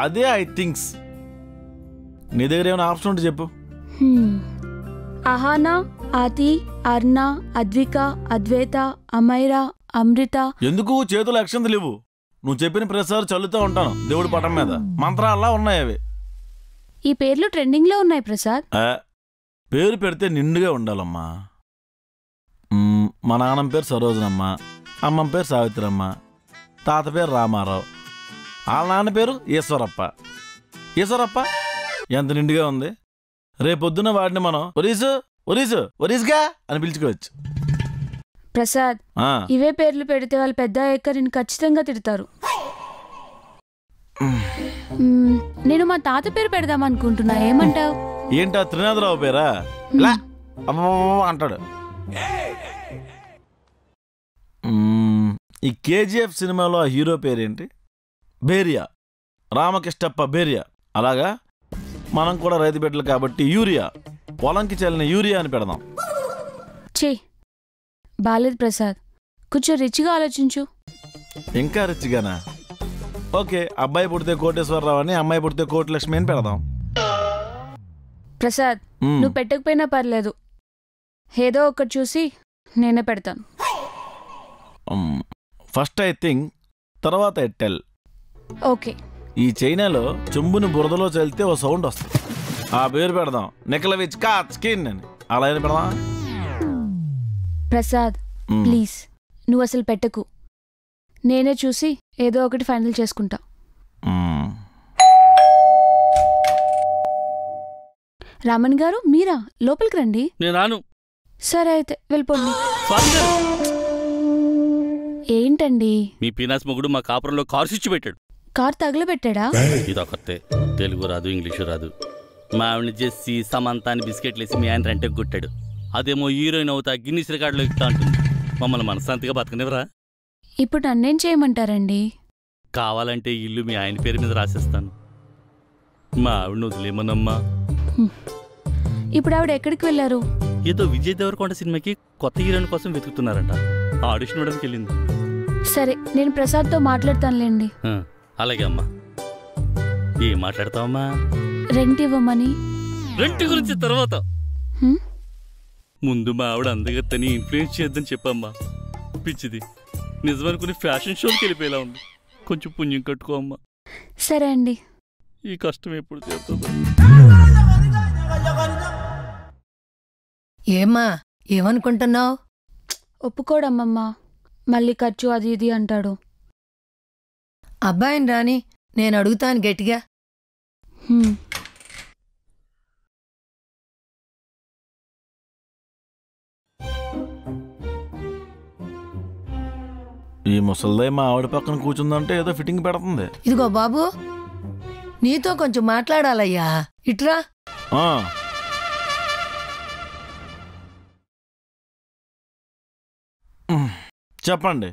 అదే ఐ థింక్స్. నీ దగ్గర ఏమైనా ఆప్షన్ ఉంటే చెప్పు. అహానా, ఆతి, అర్ణ, అద్విక, అద్వైత, అమైరా, అమృత. ఎందుకు చేతులు అక్షంతలు లేవు? నువ్వు చెప్పిన ప్రతిసారి చల్లుతూ ఉంటాను దేవుడి పటం మీద, మంత్రాల్లా ఉన్నాయి అవి. ఈ పేర్లు ట్రెండింగ్ లో ఉన్నాయి ప్రసాద్. పేరు పెడితే నిండుగా ఉండాలమ్మా. మా నాన్నమ్మ పేరు సరోజనమ్మ, అమ్మమ్మ పేరు సావిత్రమ్మ, తాత పేరు రామారావు, వాళ్ళ నాన్న పేరు ఈశ్వరప్ప. ఈశ్వరప్ప ఎంత నిండుగా ఉంది. రేపొద్దున వాడిని మనం ఒరీసు ఒరీసు ఒరీస్గా అని పిలుచుకోవచ్చు. ప్రసాద్, ఇవే పేర్లు పెడితే వాళ్ళు పెద్ద అయ్యాక నేను ఖచ్చితంగా తిడతారు. నేను మా తాత పేరు పెడదాం అనుకుంటున్నా, ఏమంటావు? ఏంటా త్రినాథరావు పేరా? అంటాడు. ఈ కేజీఎఫ్ సినిమాలో ఆ హీరో పేరేంటి? బేరియా, రామకృష్ణప్ప బేరియా. అలాగా మనం కూడా రైతు బిడ్డలు కాబట్టి యూరియా, పొలంకి చల్లిన యూరియా అని పెడదాం. చే బాలేదు ప్రసాద్, కొంచెం రిచ్గా ఆలోచించు. ఇంకా రిచ్గానా? ఓకే, అబ్బాయి పుడితే కోటేశ్వరరావు అని, అమ్మాయి పుడితే కోటిలక్ష్మి అని పెడదాం. ప్రసాద్, నువ్వు పెట్టకపోయినా పర్లేదు, ఏదో ఒకటి చూసి నేనే పెడతాను. ఫస్ట్ ఐ థింక్, తర్వాత ఐ టెల్. ఓకే. ఈ చైనాలో చెంబుని బురదలో చల్లితే ఓ సౌండ్ వస్తుంది. ఆ పేరు పెడదాం, నికలవిచ్ కాచ్ స్కిన్ అని. అలా అయినా పెడదాం. ప్రసాద్ ప్లీజ్ నువ్వు అసలు పెట్టకు. నేనే చూసి ఏదో ఒకటి ఫైనల్ చేసుకుంటా. రామన్ గారు మీరా? లోపలికి రండి. నేను రాను. సరే అయితే వెళ్ళిపోండి. ఏంటండి? మీ పీనాస్ మొగుడు మా కాపురంలో కారు స్విచ్ పెట్టాడు. కార్ తగలబెట్టాడా? ఇదొకతే, తెలుగు రాదు, ఇంగ్లీషు రాదు. మా ఆవిడని చేసి సమంతాన్ని బిస్కెట్లు వేసి మీ ఆయన రెంటకు కొట్టాడు. అదేమో హీరోయిన్ అవుతా గిన్నిస్ రికార్డులో ఎక్కుతా ఉంటుంది. మమ్మల్ని మనశ్శాంతిగా బతకనివరా? ఇప్పుడు నన్నేం చేయమంటారండి? కావాలంటే ఇల్లు మీ ఆయన పేరు మీద రాసేస్తాను. మా ఆవిడని వదిలేమనమ్మా. ఇప్పుడు ఆవిడ ఎక్కడికి వెళ్ళారు? ఏదో విజయ్ దేవరకొండ సినిమాకి కొత్త హీరోయిన్ కోసం వెతుకుతున్నారంట. ఆడిషన్ ఇవ్వడానికి వెళ్ళింది. సరే నేను ప్రసాద్తో మాట్లాడతానులేండి. అలాగే అమ్మా. ఏం మాట్లాడతావమ్మా? రెంట్ ఇవ్వమని. రెంట్ గురించి తర్వాత. ముందు మా ఆవిడ అందగత్తని ఇన్ఫ్లుయెన్స్ చేద్దని చెప్పమ్మా. పిచ్చిది నిజమనుకుని ఫ్యాషన్ షోకి వెళ్ళిపోయేలా ఉంది. కొంచెం పుణ్యం కట్టుకో అమ్మా. సరే అండి. ఈ కష్టం ఎప్పుడు తీరుతుందో. ఏమ్మా ఏమనుకుంటున్నావు? ఒప్పుకోడమ్మమ్మా, మళ్ళీ ఖర్చు అది ఇది అంటాడు. అబ్బాయిని రాని, నేను అడుగుతాను గట్టిగా. ఈ ముసల్దే మా ఆవిడ పక్కన కూర్చుందంటే ఏదో ఫిట్టింగ్ పెడుతుంది. ఇదిగో బాబు, నీతో కొంచెం మాట్లాడాలయ్యా. ఇట్రా. చెప్పండి.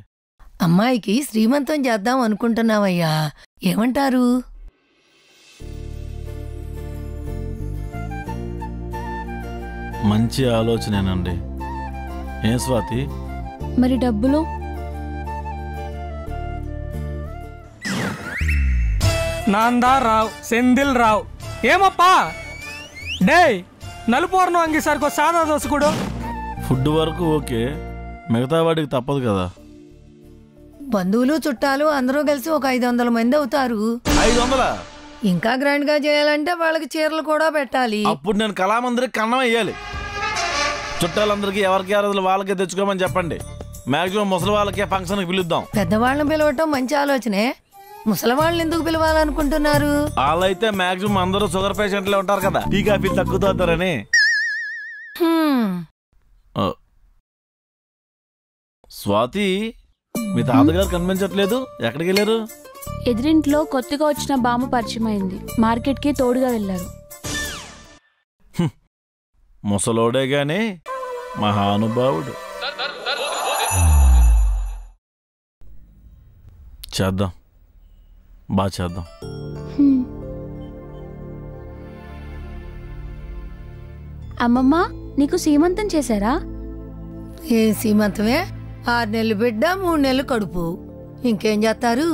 అమ్మాయికి శ్రీమంతం చేద్దాం అనుకుంటున్నావయ్యా, ఏమంటారు? మంచి ఆలోచనేనండి. ఏం స్వాతి? మరి డబ్బులు? నాందారావు, సెందిల్ రావు. ఏమప్పా డే నలుపూర్ణం అంగీసారికో సాదా దోసుకుడు. ఫుడ్ వరకు ఓకే, మిగతా వాడికి తప్పదు కదా. బంధువులు చుట్టాలు అందరూ కలిసి ఒక 500 మంది అవుతారు. 500? ఇంకా గ్రాండ్ గా చేయాలంటే వాళ్ళకి చీరలు కూడా పెట్టాలి. అప్పుడు నేను కళామందిరికి కన్నం వేయాలి. చుట్టాలందరికీ ఎవరికి అర్హతలు వాళ్ళకే తెచ్చుకోమని చెప్పండి. మాక్సిమం ముసలి వాళ్ళకే ఫంక్షన్కి పిలుద్దాం. పెద్దవాళ్ళని పిలవటం మంచి ఆలోచనే. ముసలివాళ్ళని ఎందుకు పిలవాలనుకుంటున్నారు? వాళ్ళైతే మాక్సిమం అందరూ షుగర్ పేషెంట్లే ఉంటారు కదా, టీ కాఫీ తక్కువ తాగుతారని. స్వాతి, మీ తాతగారు కనిపించట్లేదు, ఎక్కడికి వెళ్ళారు? ఎదురింట్లో కొత్తగా వచ్చిన బామ్మ పరిచయం అయింది, మార్కెట్కి తోడుగా వెళ్ళారు. ముసలోడే గాని మహానుభావుడు. చేద్దాం, బాగా చేద్దాం. అమ్మమ్మ, నీకు సీమంతం చేశారా? ఏ సీమంతమే? 6 నెలలు బిడ్డ, 3 నెలలు కడుపు. ఇంకేం చేస్తారు?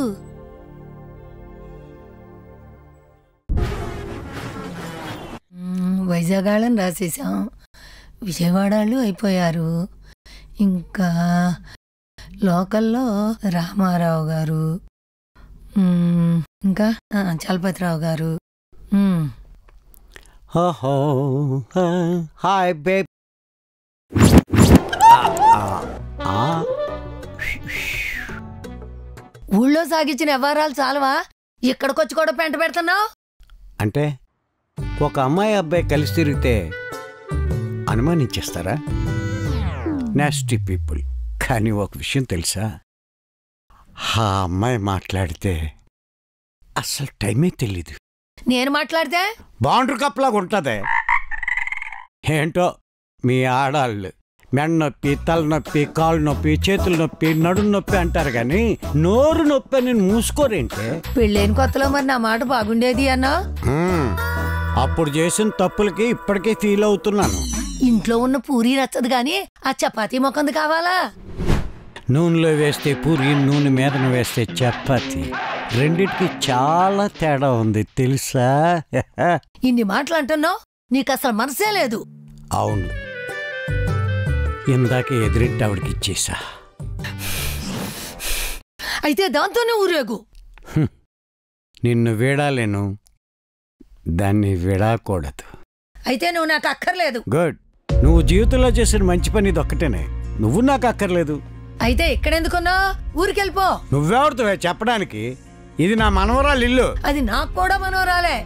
వైజాగ్ వాళ్ళని రాసేసాం, విజయవాడ వాళ్ళు అయిపోయారు. ఇంకా లోకల్లో రామారావు గారు, ఇంకా చలపతిరావు గారు. Hi babe. ఊళ్ళో సాగించిన వ్యవహారాలు చాలవా? ఇక్కడికొచ్చి కూడా పెంట పెడుతున్నావు? అంటే ఒక అమ్మాయి అబ్బాయి కలిసి తిరిగితే అనుమానించేస్తారా? Nasty people. కానీ ఒక విషయం తెలుసా, ఆ అమ్మాయి మాట్లాడితే అసలు టైమే తెలీదు. నేను మాట్లాడితే బాండ్రు కప్లాగా ఉంటుంది. ఏంటో మీ ఆడాళ్ళు మెడ నొప్పి, తలనొప్పి, కాళ్ళు నొప్పి, చేతుల నొప్పి, నడుము నొప్పి అంటారు కానీ నోరు నొప్పి అని మూసుకోరేంటే? పెళ్ళైన కొత్తలో మరి నా మాట బాగుండేది అన్నా. అప్పుడు చేసిన తప్పులకి ఇప్పటికే ఫీల్ అవుతున్నాను. ఇంట్లో ఉన్న పూరి నచ్చదు గాని ఆ చపాతీ మొకంది కావాలా? నూనెలో వేస్తే పూరి, నూనె మీదన వేస్తే చపాతీ, రెండిటికి చాలా తేడా ఉంది తెలుసా? ఇన్ని మాటలు అంటున్నావు, నీకు అసలు మనసే లేదు. అవును, ఇందాక ఎదురింటి ఆవిడకి ఇచ్చేసా. అయితే దాంతోనే ఊరేగు. నిన్ను వీడాలేను, దాన్ని విడాకూడదు. అయితే నువ్వు నాకు అక్కర్లేదు. గుడ్. నువ్వు జీవితంలో చేసిన మంచి పని ఇది ఒక్కటేనే. నువ్వు నాకు అక్కర్లేదు. అయితే ఇక్కడెందుకున్నావు? ఊరికెళ్ళిపో. నువ్వెవడుతావే చెప్పడానికి? ఇది నా మనవరాలు ఇల్లు. అది నాకు కూడా మనవరాలే.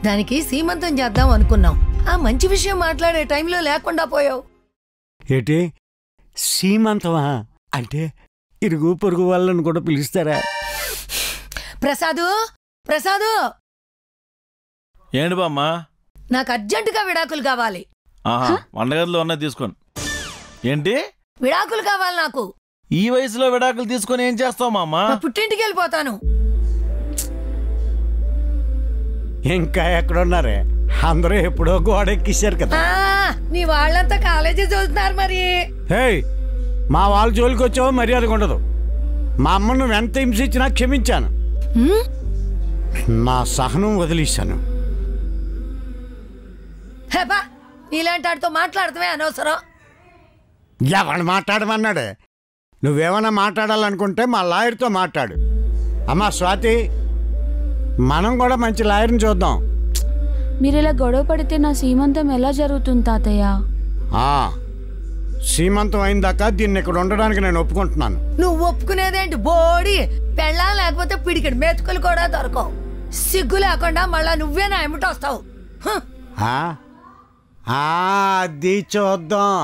దానికి సీమంతం చేద్దాం అనుకున్నాం. ఆ మంచి విషయం మాట్లాడే టైంలో లేకుండా పోయావు. ఏంటి సీమంతమా? అంటే ఇరుగు పొరుగు వాళ్ళని కూడా పిలుస్తారా? ప్రసాదు, ప్రసాదు, ఏంటి బామ్మా? నాకు అర్జెంటుగా విడాకులు కావాలి. వంటగదిలో ఉన్నది తీసుకోండి. ఏంటి విడాకులు కావాలి నాకు? ఈ వయసులో విడాకులు తీసుకొని ఏం చేస్తావు మామా? పుట్టింటికి వెళ్ళిపోతాను. ఇంకా ఎక్కడున్నారే? అందరూ ఎప్పుడో గోడెక్కిశారు కదా. నీ వాళ్ళంతా కాలేజీ చూస్తున్నారు మరి. హే, మా వాళ్ళ జోలికి వచ్చావో మర్యాదగా ఉండదు. మా అమ్మ నువ్వు ఎంత హింసించినా క్షమించాను. నా సహనం వదిలేశాను. హేపా, నీలాంటి వాడితో మాట్లాడటమే అనవసరం. ఎవడు మాట్లాడమన్నాడే? నువ్వేమన్నా మాట్లాడాలనుకుంటే మా లాయర్తో మాట్లాడు. అమ్మా స్వాతి, మనం కూడా మంచి లాయర్ని చూద్దాం. మీరు ఇలా గొడవ పడితే నా సీమంతం ఎలా జరుగుతుంది తాతయ్య? సీమంతం అయిందాకా దీన్ని ఇక్కడ ఉండడానికి నేను ఒప్పుకుంటున్నాను. నువ్వు ఒప్పుకునేదేంటి? బోడి పెళ్ళా లేకపోతే పిడికిడి మెతుకులు కూడా దొరకవు. సిగ్గు లేకుండా మళ్ళా నువ్వే నా ఎమ్మటి వస్తావు. అది చూద్దాం.